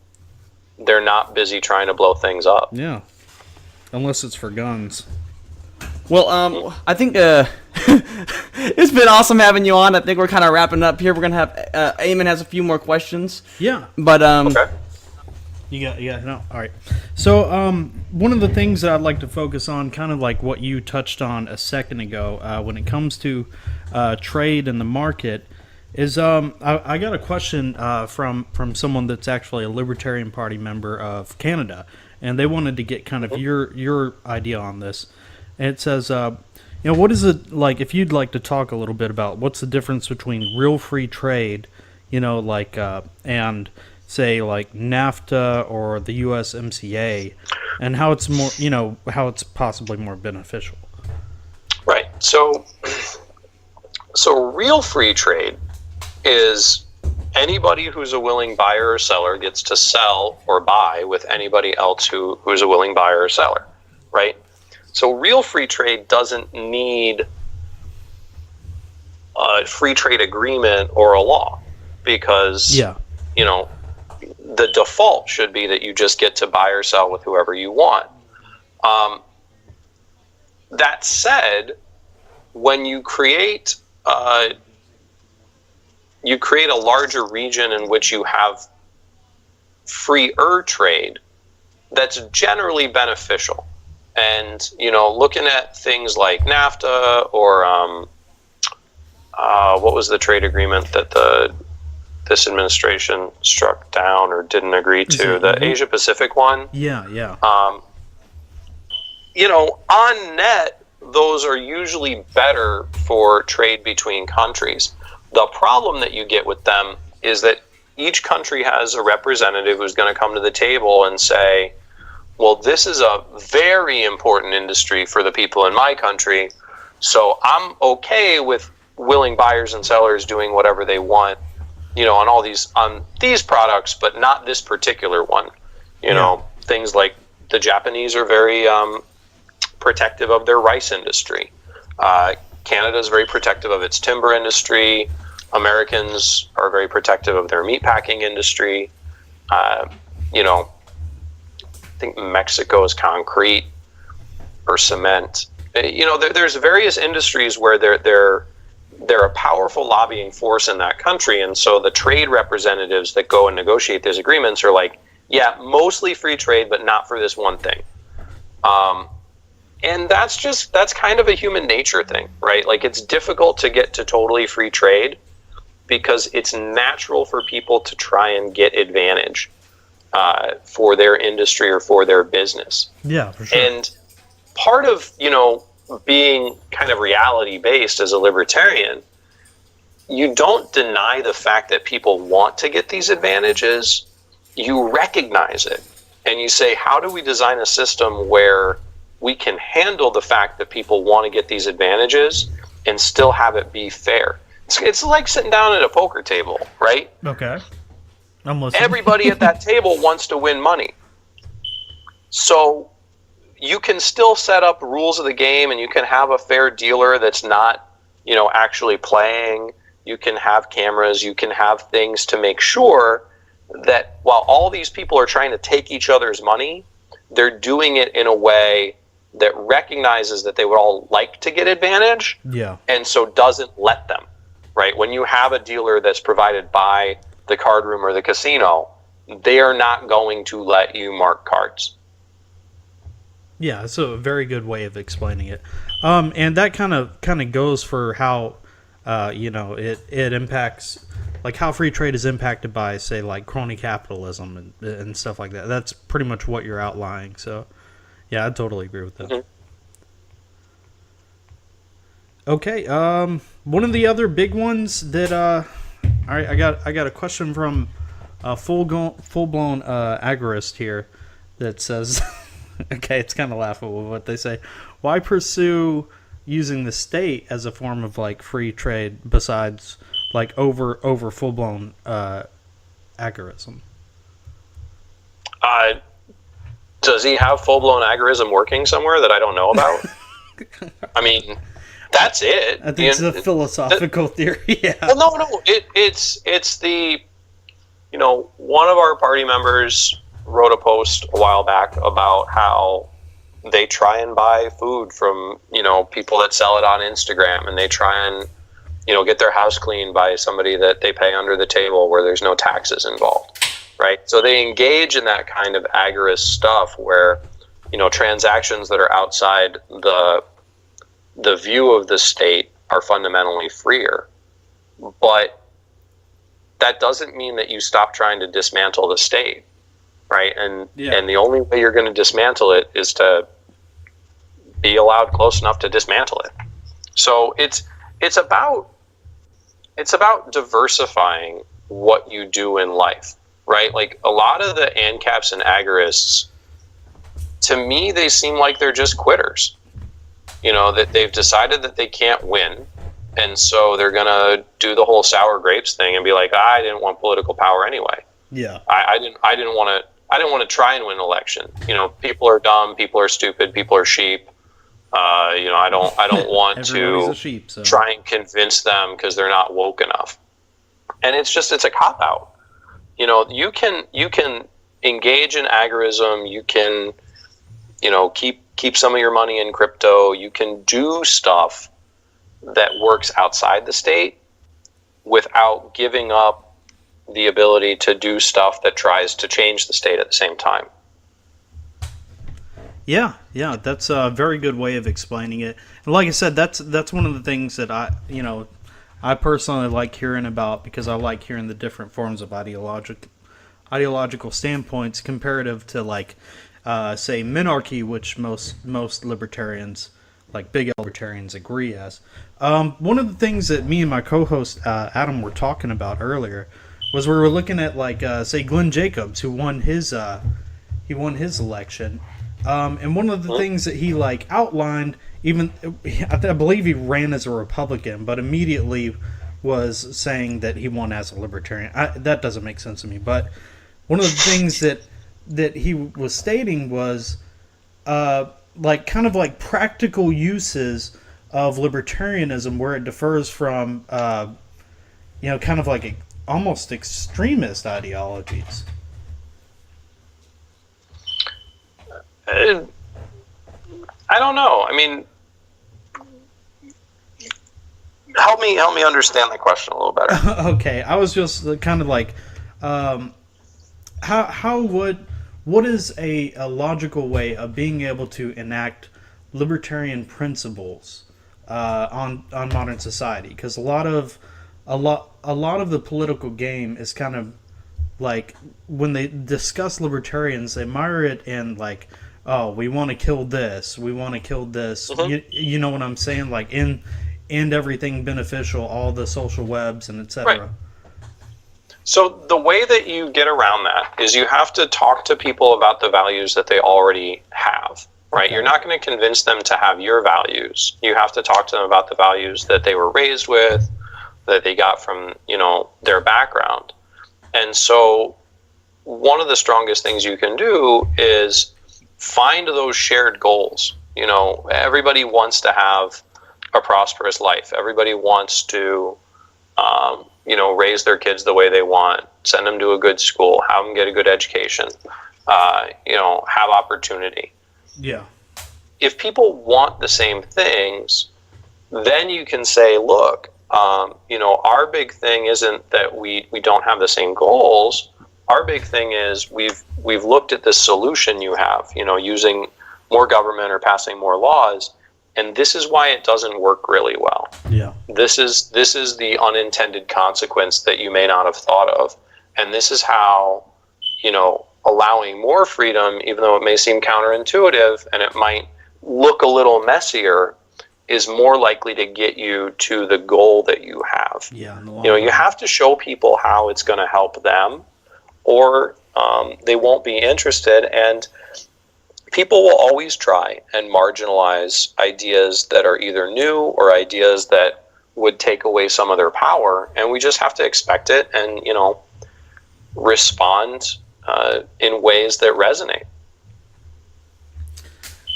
they're not busy trying to blow things up.
Yeah. Unless it's for guns.
Well, I think it's been awesome having you on. I think we're kind of wrapping up here. We're gonna have Eamon has a few more questions.
Yeah,
but
okay.
All right. So one of the things that I'd like to focus on, kind of like what you touched on a second ago, when it comes to trade and the market, is I got a question from someone that's actually a Libertarian Party member of Canada, and they wanted to get kind of your idea on this. And it says, what is it like, if you'd like to talk a little bit about what's the difference between real free trade, and say like NAFTA or the USMCA, and how it's more, how it's possibly more beneficial.
Right. So real free trade is anybody who's a willing buyer or seller gets to sell or buy with anybody else who's a willing buyer or seller, right? So real free trade doesn't need a free trade agreement or a law, because the default should be that you just get to buy or sell with whoever you want. That said, when you create a larger region in which you have freer trade, that's generally beneficial. And, looking at things like NAFTA or what was the trade agreement that this administration struck down or didn't agree to, the Asia Pacific one?
Yeah.
On net, those are usually better for trade between countries. The problem that you get with them is that each country has a representative who's going to come to the table and say, well, this is a very important industry for the people in my country, so I'm okay with willing buyers and sellers doing whatever they want, on these products, but not this particular one. Things like the Japanese are very protective of their rice industry. Canada is very protective of its timber industry. Americans are very protective of their meatpacking industry. I think Mexico is concrete or cement. There's various industries where they're a powerful lobbying force in that country, and so the trade representatives that go and negotiate those agreements are like, yeah, mostly free trade, but not for this one thing. And that's kind of a human nature thing, right? Like, it's difficult to get to totally free trade because it's natural for people to try and get advantage for their industry or for their business.
Yeah, for sure.
And part of, being kind of reality based as a libertarian, you don't deny the fact that people want to get these advantages. You recognize it and you say, how do we design a system where we can handle the fact that people want to get these advantages and still have it be fair? It's like sitting down at a poker table, right?
Okay. I'm listening.
Everybody at that table wants to win money. So you can still set up rules of the game, and you can have a fair dealer that's not, actually playing. You can have cameras, you can have things to make sure that while all these people are trying to take each other's money, they're doing it in a way that recognizes that they would all like to get advantage, and so doesn't let them, right? When you have a dealer that's provided by the card room or the casino, they are not going to let you mark cards.
Yeah, it's a very good way of explaining it. And that kind of goes for how, it impacts, like how free trade is impacted by, say, like crony capitalism and stuff like that. That's pretty much what you're outlining. So, yeah, I totally agree with that.
Mm-hmm.
Okay, one of the other big ones that, all right, I got a question from a full-blown agorist here that says, okay, it's kind of laughable what they say. Why pursue using the state as a form of like free trade besides like over full-blown agorism?
Does he have full-blown agorism working somewhere that I don't know about? I mean, that's it.
I think it's a philosophical theory. Yeah.
Well, no. It's the, one of our party members wrote a post a while back about how they try and buy food from, people that sell it on Instagram, and they try and, get their house cleaned by somebody that they pay under the table where there's no taxes involved, right? So they engage in that kind of agorist stuff where, transactions that are outside the view of the state are fundamentally freer. But that doesn't mean that you stop trying to dismantle the state, right? And the only way you're going to dismantle it is to be allowed close enough to dismantle it. So it's about diversifying what you do in life, right? Like a lot of the ANCAPs and agorists, to me, they seem like they're just quitters. That they've decided that they can't win, and so they're gonna do the whole sour grapes thing and be like, I didn't want political power anyway.
Yeah.
I didn't want to try and win an election. People are dumb, people are stupid, people are sheep. I don't want to
sheep, so.
try and convince them because they're not woke enough. And it's a cop out. You can engage in agorism. You can, keep some of your money in crypto. You can do stuff that works outside the state without giving up the ability to do stuff that tries to change the state at the same time.
Yeah, that's a very good way of explaining it. And like I said, that's one of the things that I personally like hearing about, because I like hearing the different forms of ideological standpoints comparative to like say minarchy, which most libertarians like big libertarians agree as. One of the things that me and my co-host Adam were talking about earlier was we were looking at like say Glenn Jacobs, who won his election, and one of the things that he like outlined, even I believe he ran as a Republican, but immediately was saying that he won as a Libertarian. That doesn't make sense to me, but one of the things that he was stating was like kind of like practical uses of libertarianism where it differs from kind of like almost extremist ideologies.
I don't know. I mean, help me understand the question a little better.
Okay, I was just kind of like, what is a logical way of being able to enact libertarian principles on modern society? Because a lot of the political game is kind of like when they discuss libertarians, they mirror it in like, oh, we want to kill this, we want to kill this. You know what I'm saying? Like end everything beneficial, all the social webs and etc.
Right. So the way that you get around that is you have to talk to people about the values that they already have, right? Okay. You're not going to convince them to have your values. You have to talk to them about the values that they were raised with, that they got from, their background. And so one of the strongest things you can do is find those shared goals. Everybody wants to have a prosperous life. Everybody wants to raise their kids the way they want, send them to a good school, have them get a good education, have opportunity.
Yeah.
If people want the same things, then you can say, look, our big thing isn't that we don't have the same goals. Our big thing is we've looked at this solution you have, using more government or passing more laws. And this is why it doesn't work really well.
Yeah.
This is the unintended consequence that you may not have thought of. And this is how, allowing more freedom, even though it may seem counterintuitive and it might look a little messier, is more likely to get you to the goal that you have.
Yeah.
You have to show people how it's going to help them, or they won't be interested. And people will always try and marginalize ideas that are either new or ideas that would take away some of their power, and we just have to expect it and respond in ways that resonate.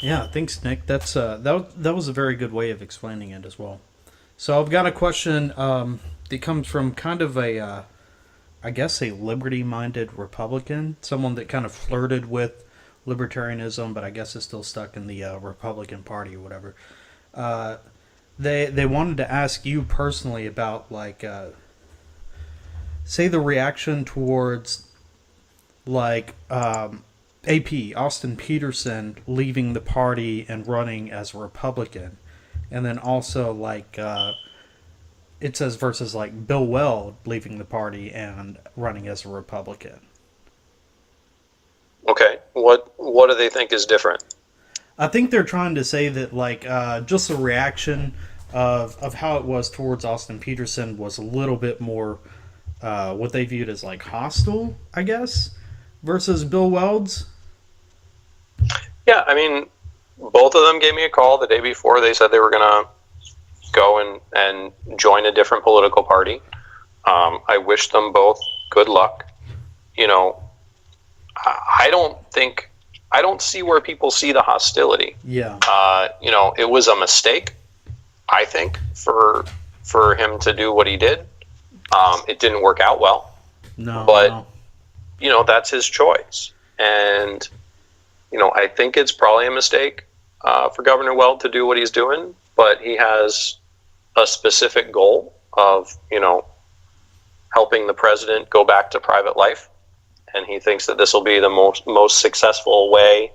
Yeah, thanks, Nick. That's that was a very good way of explaining it as well. So I've got a question that comes from kind of a liberty-minded Republican, someone that kind of flirted with libertarianism, but I guess is still stuck in the Republican Party or whatever. They wanted to ask you personally about like say the reaction towards like AP Austin Peterson leaving the party and running as a Republican, and then also like it says versus like Bill Weld leaving the party and running as a Republican.
Okay, what do they think is different?
I think they're trying to say that like just the reaction of how it was towards Austin Peterson was a little bit more what they viewed as like hostile, I guess, versus Bill Weld's.
Yeah, I mean, both of them gave me a call the day before. They said they were going to go and join a different political party. I wish them both good luck. I don't see where people see the hostility.
Yeah.
It was a mistake, I think, for him to do what he did. It didn't work out well.
No.
But, that's his choice. And, I think it's probably a mistake for Governor Weld to do what he's doing, but he has a specific goal of, helping the president go back to private life. And he thinks that this will be the most successful way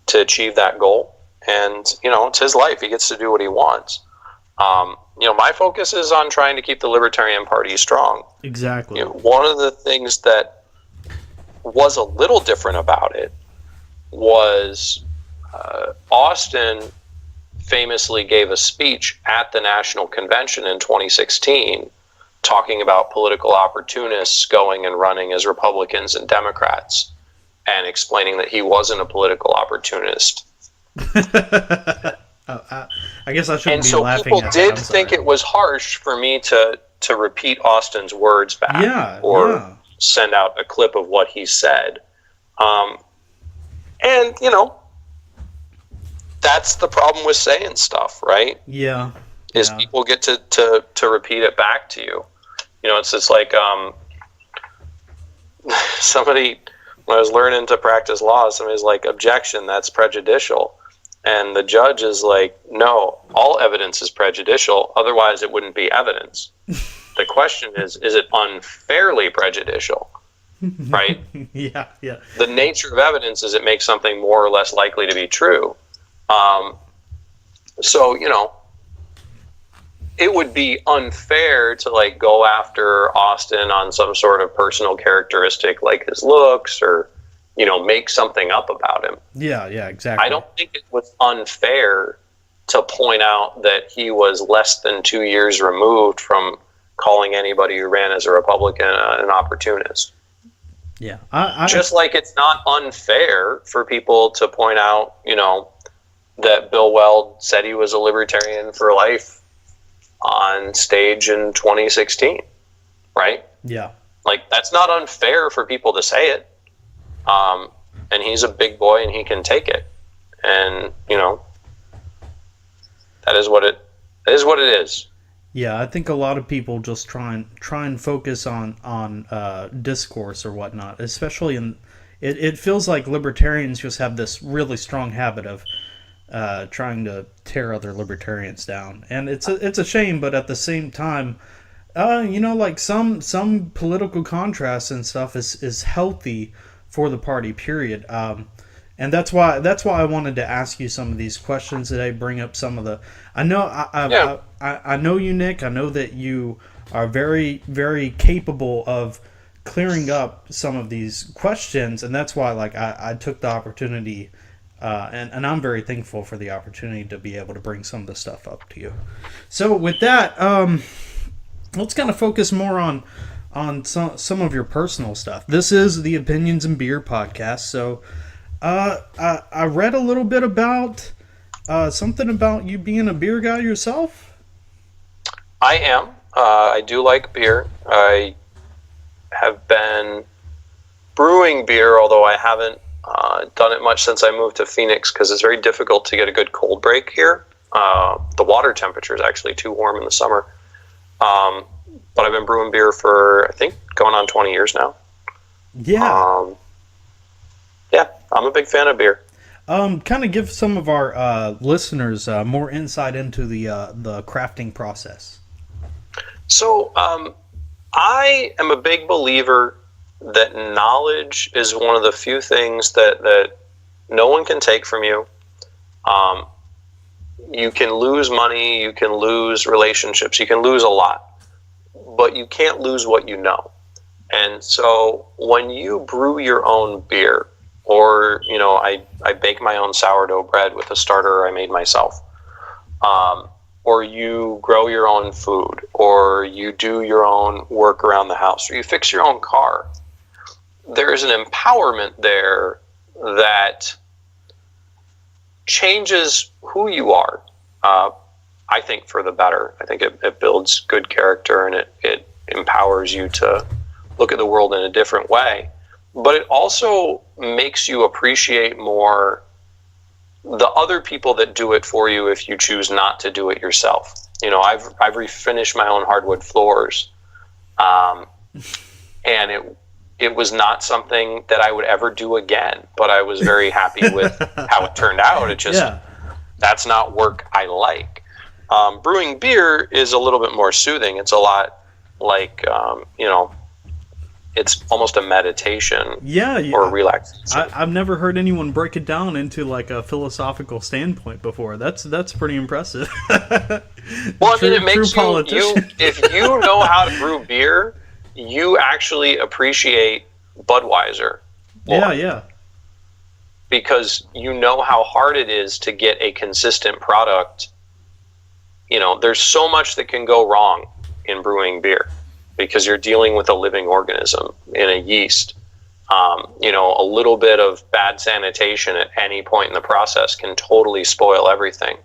to achieve that goal. And, it's his life. He gets to do what he wants. My focus is on trying to keep the Libertarian Party strong.
Exactly.
One of the things that was a little different about it was Austin famously gave a speech at the National Convention in 2016 talking about political opportunists going and running as Republicans and Democrats, and explaining that he wasn't a political opportunist.
I guess I shouldn't
and
be
so
laughing
people
at
did
that.
think it was harsh for me to repeat Austin's words back, or send out a clip of what he said. And, you know, that's the problem with saying stuff, right?
Yeah.
Is people get to repeat it back to you. You know, it's just like somebody, when I was learning to practice law, somebody's like, objection, that's prejudicial. And the judge is like, no, all evidence is prejudicial, otherwise it wouldn't be evidence. The question is it unfairly prejudicial? Right?
Yeah.
The nature of evidence is it makes something more or less likely to be true. So, you know, it would be unfair to like go after Austin on some sort of personal characteristic like his looks, or, you know, make something up about him.
Yeah, exactly.
I don't think it was unfair to point out that he was less than 2 years removed from calling anybody who ran as a Republican an opportunist.
Yeah.
Just like it's not unfair for people to point out, you know, that Bill Weld said he was a libertarian for life on stage in 2016, right?
Yeah.
Like, that's not unfair for people to say it. And he's a big boy and he can take it. And, you know, that is what it is.
Yeah, I think a lot of people just try and focus on discourse or whatnot, especially in it feels like libertarians just have this really strong habit of trying to tear other libertarians down, and it's a shame. But at the same time, you know, like some political contrast and stuff is healthy for the party. Period. And that's why I wanted to ask you some of these questions today. Bring up some of the. I know you, Nick. I know that you are very, very capable of clearing up some of these questions, and that's why like I took the opportunity, and I'm very thankful for the opportunity to be able to bring some of the stuff up to you. So with that, let's kind of focus more on some of your personal stuff. This is the Opinions and Beer podcast, so. I read a little bit about something about you being a beer guy yourself.
I am. I do like beer. I have been brewing beer, although I haven't done it much since I moved to Phoenix because it's very difficult to get a good cold break here. The water temperature is actually too warm in the summer. But I've been brewing beer for, I think, going on 20 years now.
Yeah.
Yeah, I'm a big fan of beer.
Kind of give some of our listeners more insight into the crafting process.
So, I am a big believer that knowledge is one of the few things that no one can take from you. You can lose money, you can lose relationships, you can lose a lot, but you can't lose what you know. And so when you brew your own beer, or, you know, I bake my own sourdough bread with a starter I made myself. Or you grow your own food, or you do your own work around the house, or you fix your own car. There is an empowerment there that changes who you are, I think, for the better. I think it builds good character, and it empowers you to look at the world in a different way. But it also makes you appreciate more the other people that do it for you if you choose not to do it yourself. You know, I've refinished my own hardwood floors, and it was not something that I would ever do again. But I was very happy with how it turned out. It just that's not work I like. Brewing beer is a little bit more soothing. It's a lot like you know. It's almost a meditation or a relaxation.
I've never heard anyone break it down into like a philosophical standpoint before. That's pretty impressive.
Well, I mean, it makes you if you know how to brew beer, you actually appreciate Budweiser more.
Yeah.
because you know how hard it is to get a consistent product. You know, there's so much that can go wrong in brewing beer because you're dealing with a living organism in a yeast. You know, a little bit of bad sanitation at any point in the process can totally spoil everything.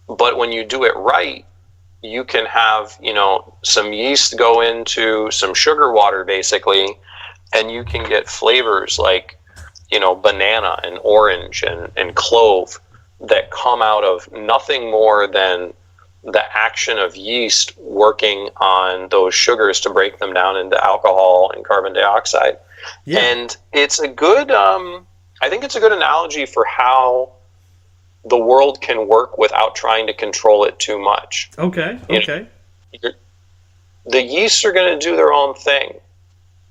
But when you do it right, you can have, you know, some yeast go into some sugar water basically, and you can get flavors like, you know, banana and orange and clove that come out of nothing more than the action of yeast working on those sugars to break them down into alcohol and carbon dioxide. Yeah. And it's a good, I think it's a good analogy for how the world can work without trying to control it too much.
Okay. Okay.
The yeasts are going to do their own thing.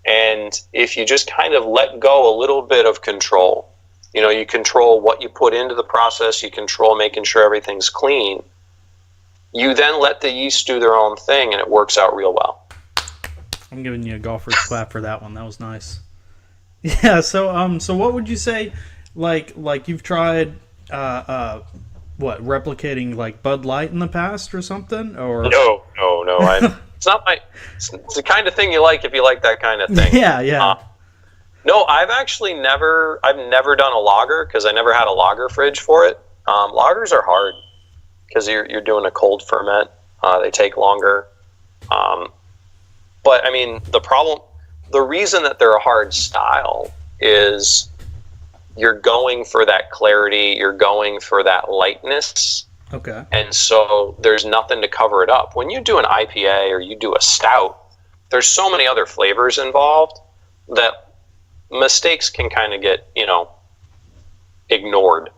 And if you just kind of let go a little bit of control, you know, you control what you put into the process, you control making sure everything's clean, you then let the yeast do their own thing, and it works out real well.
I'm giving you a golfer's clap for that one. That was nice. Yeah. So what would you say? Like you've tried, replicating like Bud Light in the past or something? Or
no. It's not my. It's the kind of thing you like if you like that kind of thing.
Yeah.
No, I've never done a lager because I never had a lager fridge for it. Lagers are hard because you're doing a cold ferment. They take longer. But I mean, the reason that they're a hard style is you're going for that clarity, you're going for that lightness.
Okay.
And so there's nothing to cover it up. When you do an IPA or you do a stout, there's so many other flavors involved that mistakes can kind of get, you know, ignored.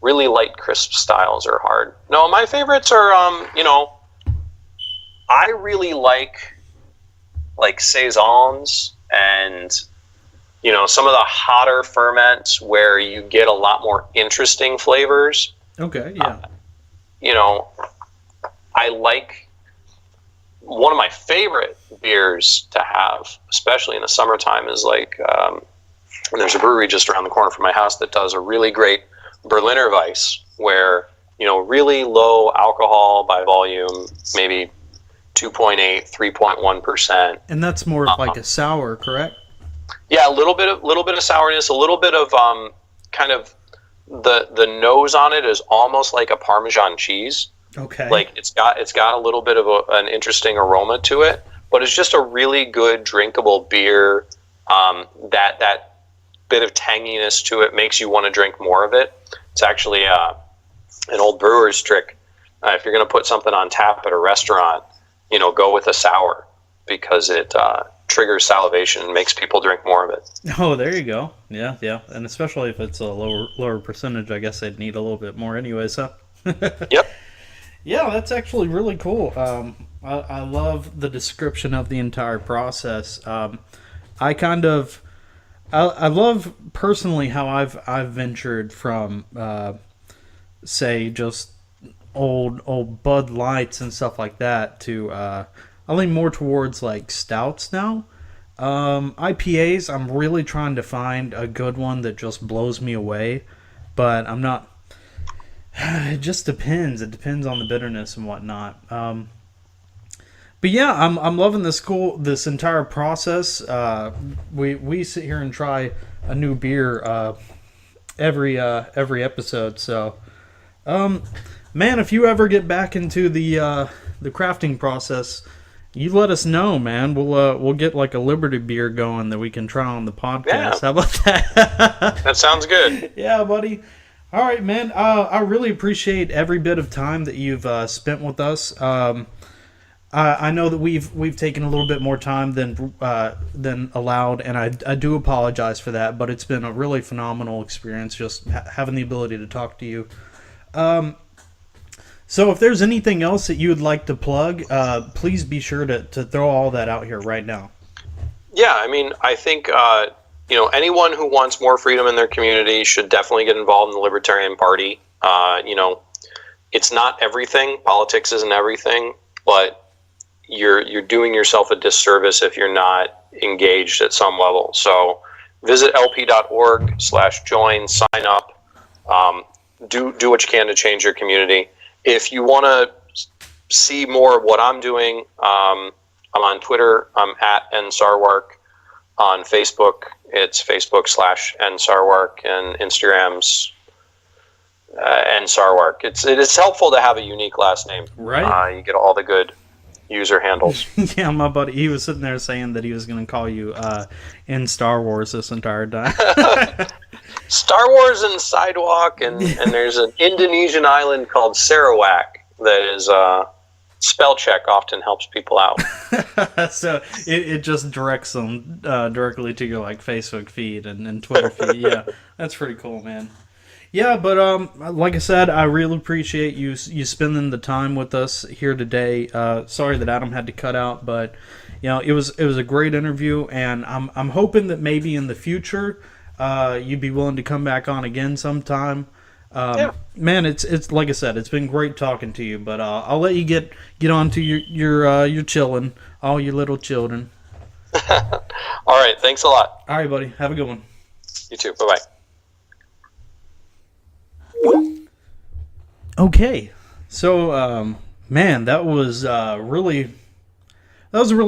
Really light, crisp styles are hard. No, my favorites are, you know, I really like saisons and, you know, some of the hotter ferments where you get a lot more interesting flavors.
Okay, yeah.
You know, I like one of my favorite beers to have, especially in the summertime, is like there's a brewery just around the corner from my house that does a really great Berliner Weiss, where, you know, really low alcohol by volume, maybe 2.8, 3.1%.
And that's more like a sour, correct?
Yeah, a little bit of sourness, a little bit of kind of the nose on it is almost like a Parmesan cheese.
Okay.
Like it's got a little bit of an interesting aroma to it, but it's just a really good drinkable beer. That bit of tanginess to it makes you want to drink more of it. It's actually an old brewer's trick. If you're going to put something on tap at a restaurant, you know, go with a sour because it triggers salivation and makes people drink more of it.
Oh, there you go. Yeah. And especially if it's a lower percentage, I guess they'd need a little bit more anyways, huh?
Yep.
Yeah, that's actually really cool. I love the description of the entire process. I love personally how I've ventured from say just old Bud Lights and stuff like that to I lean more towards like stouts now. IPAs, I'm really trying to find a good one that just blows me away, but I'm not. It just depends. It depends on the bitterness and whatnot. But yeah, I'm loving this entire process. We sit here and try a new beer every episode. So, man, if you ever get back into the crafting process, you let us know, man. We'll get like a Liberty beer going that we can try on the podcast. Yeah. How about that?
That sounds good.
Yeah, buddy. All right, man. I really appreciate every bit of time that you've spent with us. I know that we've taken a little bit more time than allowed, and I do apologize for that. But it's been a really phenomenal experience just having the ability to talk to you. So if there's anything else that you would like to plug, please be sure to throw all that out here right now.
Yeah, I mean, I think anyone who wants more freedom in their community should definitely get involved in the Libertarian Party. It's not everything. Politics isn't everything, but you're doing yourself a disservice if you're not engaged at some level. So visit lp.org/join, sign up, do what you can to change your community. If you want to see more of what I'm doing, I'm on Twitter. I'm at nsarwark. On Facebook, it's Facebook/nsarwark, and Instagram's nsarwark. It is helpful to have a unique last name.
Right.
You get all the good user handles.
Yeah, my buddy, he was sitting there saying that he was going to call you in Star Wars this entire time.
Star Wars and Sidewalk, and there's an Indonesian island called Sarawak that is spell check often helps people out.
So it just directs them directly to your like Facebook feed and Twitter feed. Yeah, that's pretty cool, man. Yeah, but like I said, I really appreciate you spending the time with us here today. Sorry that Adam had to cut out, but you know it was a great interview, and I'm hoping that maybe in the future you'd be willing to come back on again sometime.
Yeah.
Man, it's like I said, it's been great talking to you, but I'll let you get on to your chilling, all your little children.
All right, thanks a lot.
All right, buddy, have a good one.
You too. Bye-bye.
Okay, so man, that was a really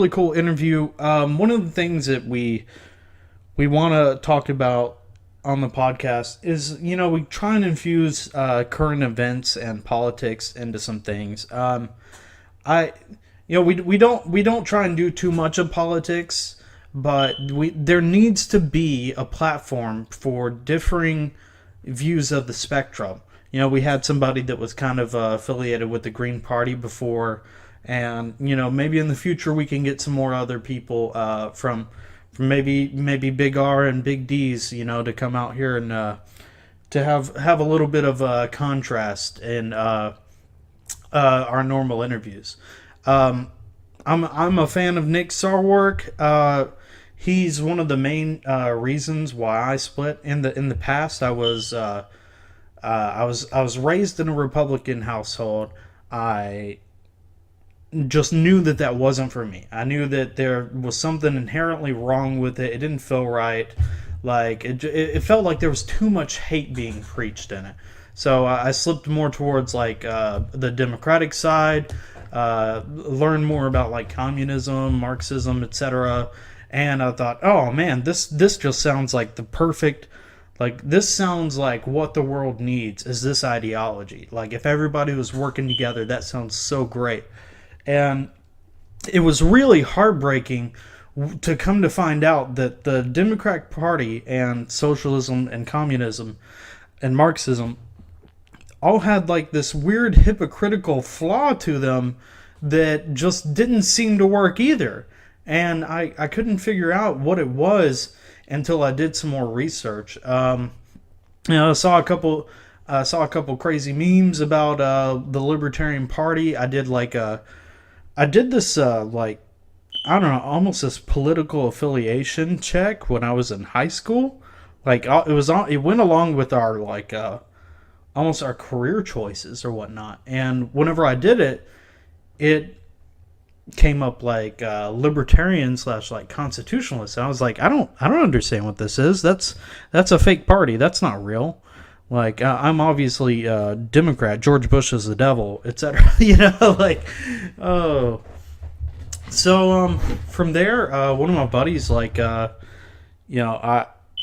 cool interview. One of the things that we want to talk about on the podcast is, you know, we try and infuse current events and politics into some things. We don't try and do too much of politics, but there needs to be a platform for differing views of the spectrum. You know, we had somebody that was kind of affiliated with the Green Party before, and you know, maybe in the future we can get some more other people from maybe Big R and Big D's, you know, to come out here and to have a little bit of a contrast in our normal interviews. I'm a fan of Nick Sarwark. He's one of the main reasons why I split in the past. I was raised in a Republican household. I just knew that wasn't for me. I knew that there was something inherently wrong with it. It didn't feel right. Like it felt like there was too much hate being preached in it. So I slipped more towards like the Democratic side. Learn more about like communism, Marxism, etc. And I thought, oh man, this just sounds like the perfect. Like, this sounds like what the world needs is this ideology. Like, if everybody was working together, that sounds so great. And it was really heartbreaking to come to find out that the Democratic Party and socialism and communism and Marxism all had, like, this weird hypocritical flaw to them that just didn't seem to work either. And I couldn't figure out what it was until I did some more research. I saw a couple crazy memes about the Libertarian Party. I did this almost this political affiliation check when I was in high school. Like it went along with our almost our career choices or whatnot. And whenever I did it, it came up like libertarian / like constitutionalist. And I was like, I don't understand what this is. That's a fake party. That's not real. Like I'm obviously Democrat. George Bush is the devil, etc. You know, like oh. So from there, one of my buddies I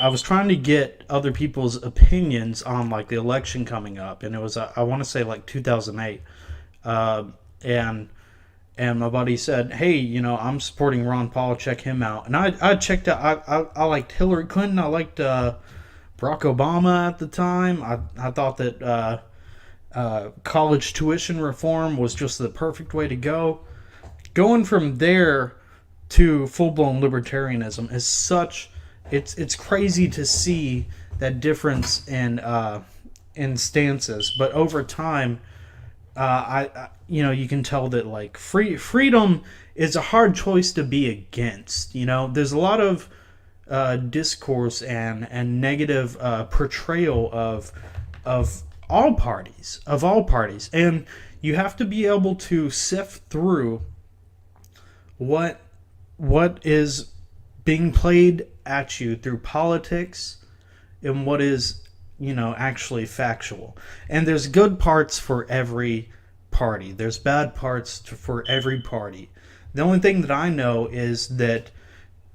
was trying to get other people's opinions on like the election coming up, and it was I want to say like 2008, and my buddy said, hey, I'm supporting Ron Paul, check him out. And I checked out, I liked Hillary Clinton, I liked Barack Obama at the time. I thought that college tuition reform was just the perfect way to go. Going from there to full-blown libertarianism is it's crazy to see that difference in stances. But over time, you can tell that like freedom is a hard choice to be against. There's a lot of discourse and negative portrayal of all parties, and you have to be able to sift through what is being played at you through politics and what is, actually factual. And there's good parts for every party. There's bad parts for every party. The only thing that I know is that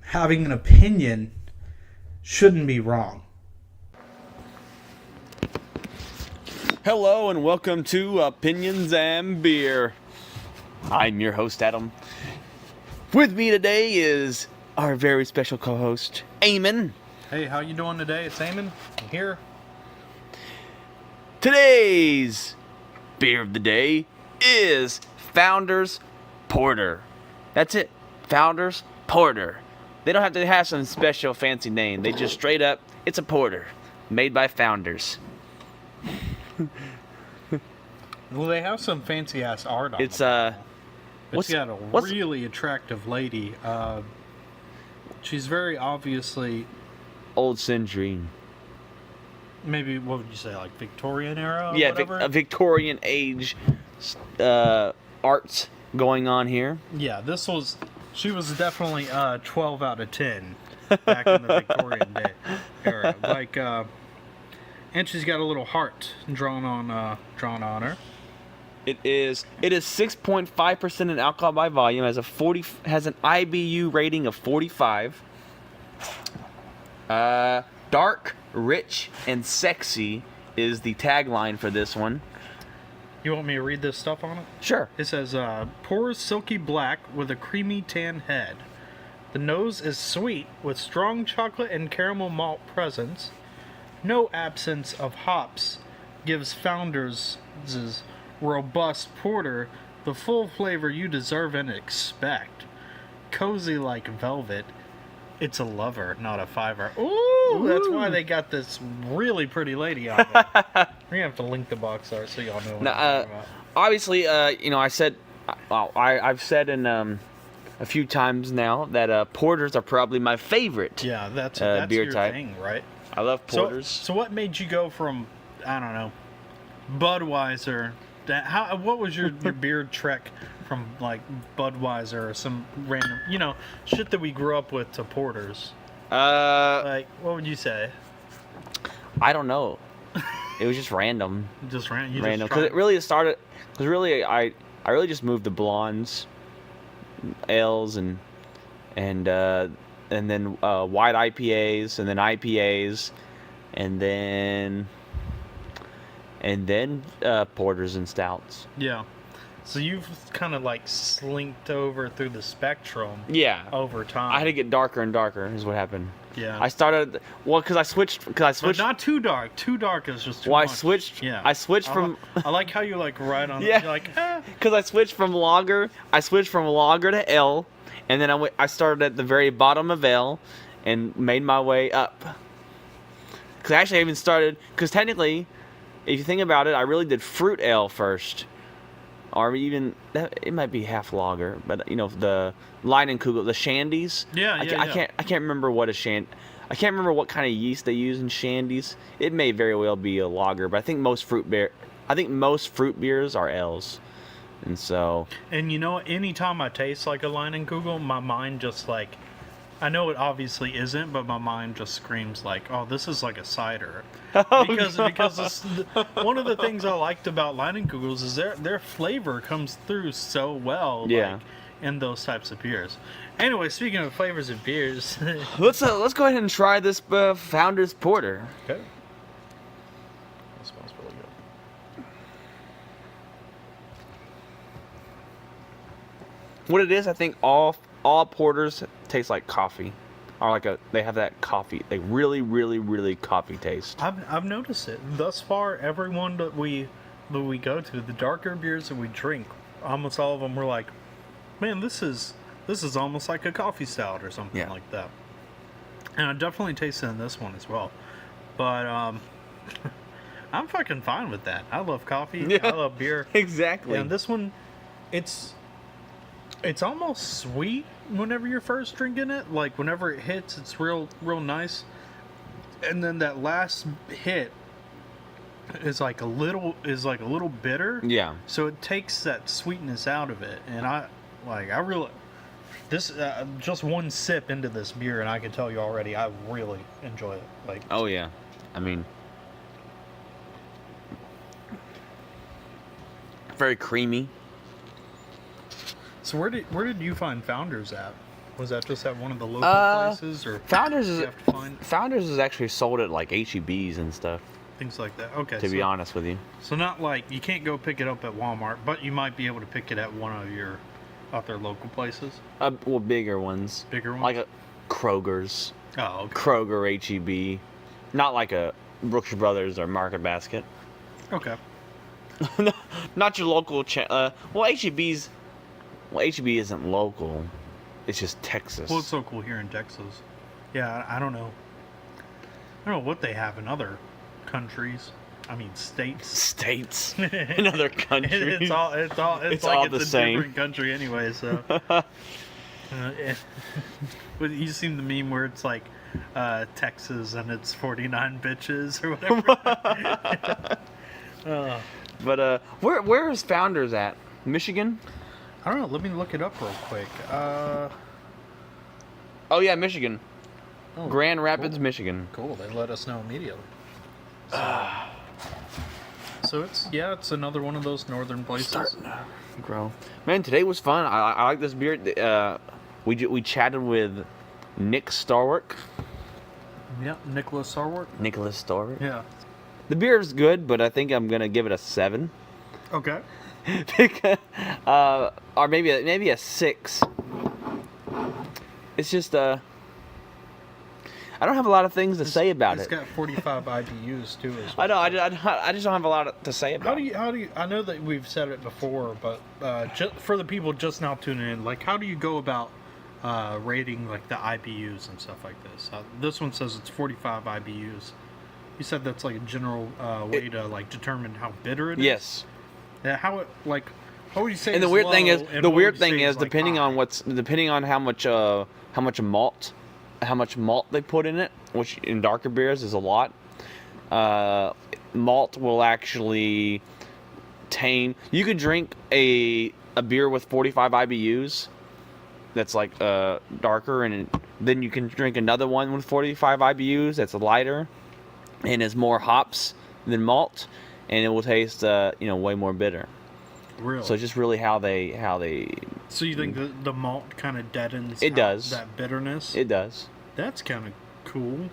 having an opinion shouldn't be wrong.
Hello and welcome to Opinions and Beer. I'm your host, Adam. With me today is our very special co-host, Eamon.
Hey, how you doing today? It's Eamon. I'm here.
Today's beer of the day is Founders Porter. That's it. Founders Porter. They don't have to have some special fancy name. They just straight up, it's a porter made by Founders.
Well, they have some fancy ass art on
It's
them.
what's
It's got a really attractive lady. She's very obviously
Old Century?
maybe, what would you say, like Victorian era?
Yeah,
whatever?
a Victorian age arts going on here.
Yeah, she was definitely 12 out of 10 back in the Victorian day era. Like, and she's got a little heart drawn on her.
It is 6.5% in alcohol by volume. Has an IBU rating of 45. Dark, rich, and sexy is the tagline for this one.
You want me to read this stuff on it?
Sure.
It says, pores silky black with a creamy tan head. The nose is sweet with strong chocolate and caramel malt presence. No absence of hops gives Founders' robust porter the full flavor you deserve and expect. Cozy like velvet. It's a lover, not a fiver. Ooh, that's why they got this really pretty lady on there. We're gonna have to link the box art so y'all know what I'm talking about.
Obviously, I've said in a few times now that porters are probably my favorite.
Yeah, that's
beer
your
type.
thing, right?
I love porters.
So what made you go from, I don't know, Budweiser? What was your beer trek from like Budweiser or some random, shit that we grew up with to porters? Like, what would you say?
I don't know. It was just random.
Just random.
Random. Because it really started. Because really, I really just moved to blondes, ales, and then white IPAs, and then IPAs, and then porters and stouts.
Yeah. So you've kind of like slinked over through the spectrum.
Yeah.
Over time.
I had to get darker and darker. Is what happened.
Yeah.
I started because I switched.
But not too dark. Too dark is just too
well,
much.
I switched.
Yeah.
I switched from.
I like how you like right on.
Yeah.
You're like.
Because I switched from lager. I switched from lager to ale, and then I started at the very bottom of ale, and made my way up. Because actually I even started. Because technically, if you think about it, I really did fruit ale first. Or even it might be half lager, but the Leinenkugel, the shandies.
Yeah.
I can't remember what I can't remember what kind of yeast they use in shandies. It may very well be a lager, but I think most fruit beers are ales, and so. And
anytime I taste like a Leinenkugel, my mind just like, I know it obviously isn't, but my mind just screams like, "Oh, this is like a cider." Because one of the things I liked about Leinenkugels is their flavor comes through so well.
Yeah.
Like, in those types of beers. Anyway, speaking of flavors of beers,
let's go ahead and try this Founders Porter.
Okay. That smells really good.
What it is, I think all porters taste like coffee, or they have that coffee, like really, really, really coffee taste.
I've noticed it thus far. Everyone that we go to, the darker beers that we drink, almost all of them were like, man, this is almost like a coffee stout or something like that. And I definitely tasted in this one as well. But I'm fucking fine with that. I love coffee.
Yeah,
I love beer.
Exactly.
And this one, it's almost sweet whenever you're first drinking it. Like whenever it hits, it's real nice. And then that last hit is like a little bitter.
Yeah.
So it takes that sweetness out of it, and I This just one sip into this beer, and I can tell you already, I really enjoy it. Like,
Oh yeah, I mean, very creamy.
so where did you find Founders at? Was that just at one of the local places, or
Founders
did
is
you have to find
Founders is actually sold at like HEBs and stuff.
things like that? Okay,
To be honest with you,
so not like you can't go pick it up at Walmart, but you might be able to pick it at one of your other local places,
well, bigger ones,
bigger ones.
like a Kroger's,
Oh, okay.
Kroger HEB, not like a Brooks Brothers or Market Basket.
Okay.
Not your local well, HEB isn't local. It's just Texas.
Well, it's so cool here in Texas. Yeah, I don't know. I don't know what they have in other countries. I mean, states.
States in other countries.
It's all
It's
like
all
it's
the
a
same.
different country anyway. So, But you seen the meme where it's like Texas and it's 49 bitches or whatever.
But where is Founders at? Michigan?
I don't know. Let me look it up real quick.
Oh yeah, Michigan.
Oh,
Grand Rapids,
cool.
Michigan.
Cool. They let us know immediately. So it's another one of those northern places.
Grow. Man, today was fun. I like this beer. We chatted with Nick Sarwark.
Yeah, Nicholas Sarwark.
Nicholas Sarwark.
Yeah.
The beer is good, but I think I'm gonna give it a 7.
Okay.
Or maybe a 6. It's just I don't have a lot of things to say about
It's
it.
got 45 IBUs too. As
I
well.
know. I just don't have a lot to say about
How
it.
do you? I know that we've said it before, but for the people just now tuning in, like, how do you go about rating like the IBUs and stuff like this? This one says it's 45 IBUs. You said that's like a general way to like determine how bitter it is.
Yes.
Yeah. How would you say?
And the
it's
weird thing
low,
is,
and
the
what
weird
would you
thing
say
is,
like
depending
high?
on how much malt they put in it, which in darker beers is a lot. Malt will actually tame. You could drink a beer with 45 IBUs that's like darker, and then you can drink another one with 45 IBUs that's lighter and is more hops than malt, and it will taste way more bitter.
Really?
So it's just really how they.
So you think the malt kind of deadens?
It does.
That bitterness.
It does.
That's kind of cool.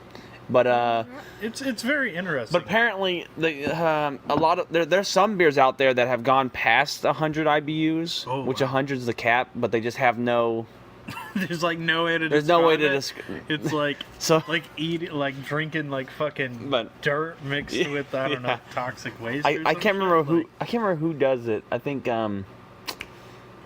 But
It's very interesting.
but apparently there's some beers out there that have gone past 100 IBUs,
Oh,
which
wow.
100 is the cap, but they just have no.
There's like no way to.
There's no way to
describe it. It's like
So-
like drinking like fucking
But-
dirt mixed with I don't know
Yeah.
toxic waste.
I can't remember who does it. I think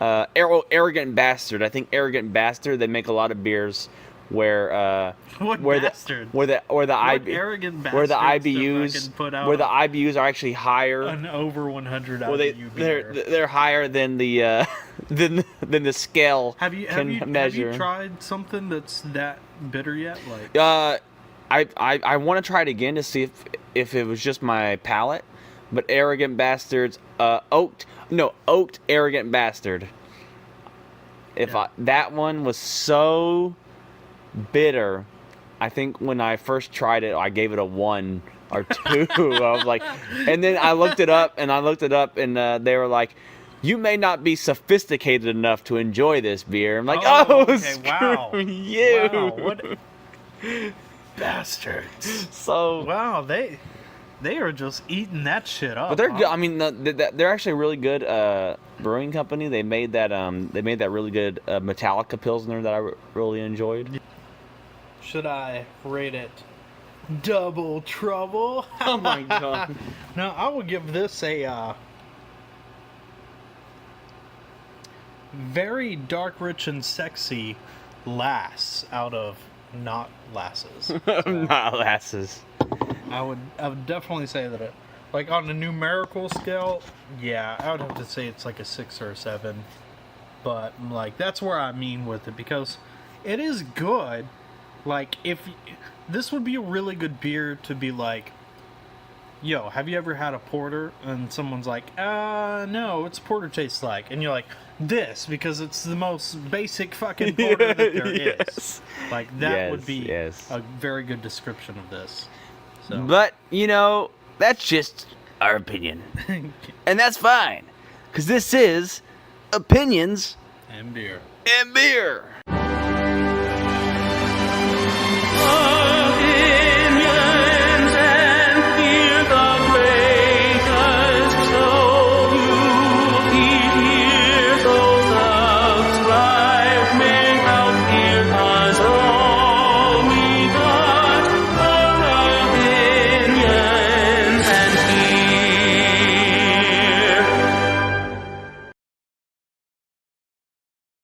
Arrogant Bastard. I think Arrogant Bastard. They make a lot of beers where
What
where
bastard?
the
arrogant
where the
bastards to
IBUs
fucking put out
where the IBUs are actually higher.
an over 100
Well,
IBU beer.
they're higher than the than the scale
Have you
measure.
tried something that's that bitter yet? Like
I want to try it again to see if it was just my palate, but Arrogant Bastards oaked Arrogant Bastard. That one was so bitter. I think when I first tried it, I gave it a 1 or 2. I was like, and then I looked it up, and they were like, "You may not be sophisticated enough to enjoy this beer." I'm like,
okay,
screw
wow.
you,
Wow, what bastards.
So,
Wow, they are just eating that shit up.
but they're
huh?
good. I mean, they're actually a really good brewing company. They made that really good Metallica Pilsner that I really enjoyed.
Should I rate it double trouble?
Oh my god.
No, I would give this a very dark, rich, and sexy lass out of not lasses.
Not lasses.
I would definitely say that it, like on a numerical scale, yeah, I would have to say it's like a 6 or a 7. But like that's where I mean with it, because it is good. Like this would be a really good beer to be like yo, have you ever had a porter? And someone's like, no, what's porter taste like? And you're like, this, because it's the most basic fucking porter that there is. Like, that would be a very good description of this. So.
But, that's just our opinion. And that's fine. Because this is Opinions
and Beer.
And Beer.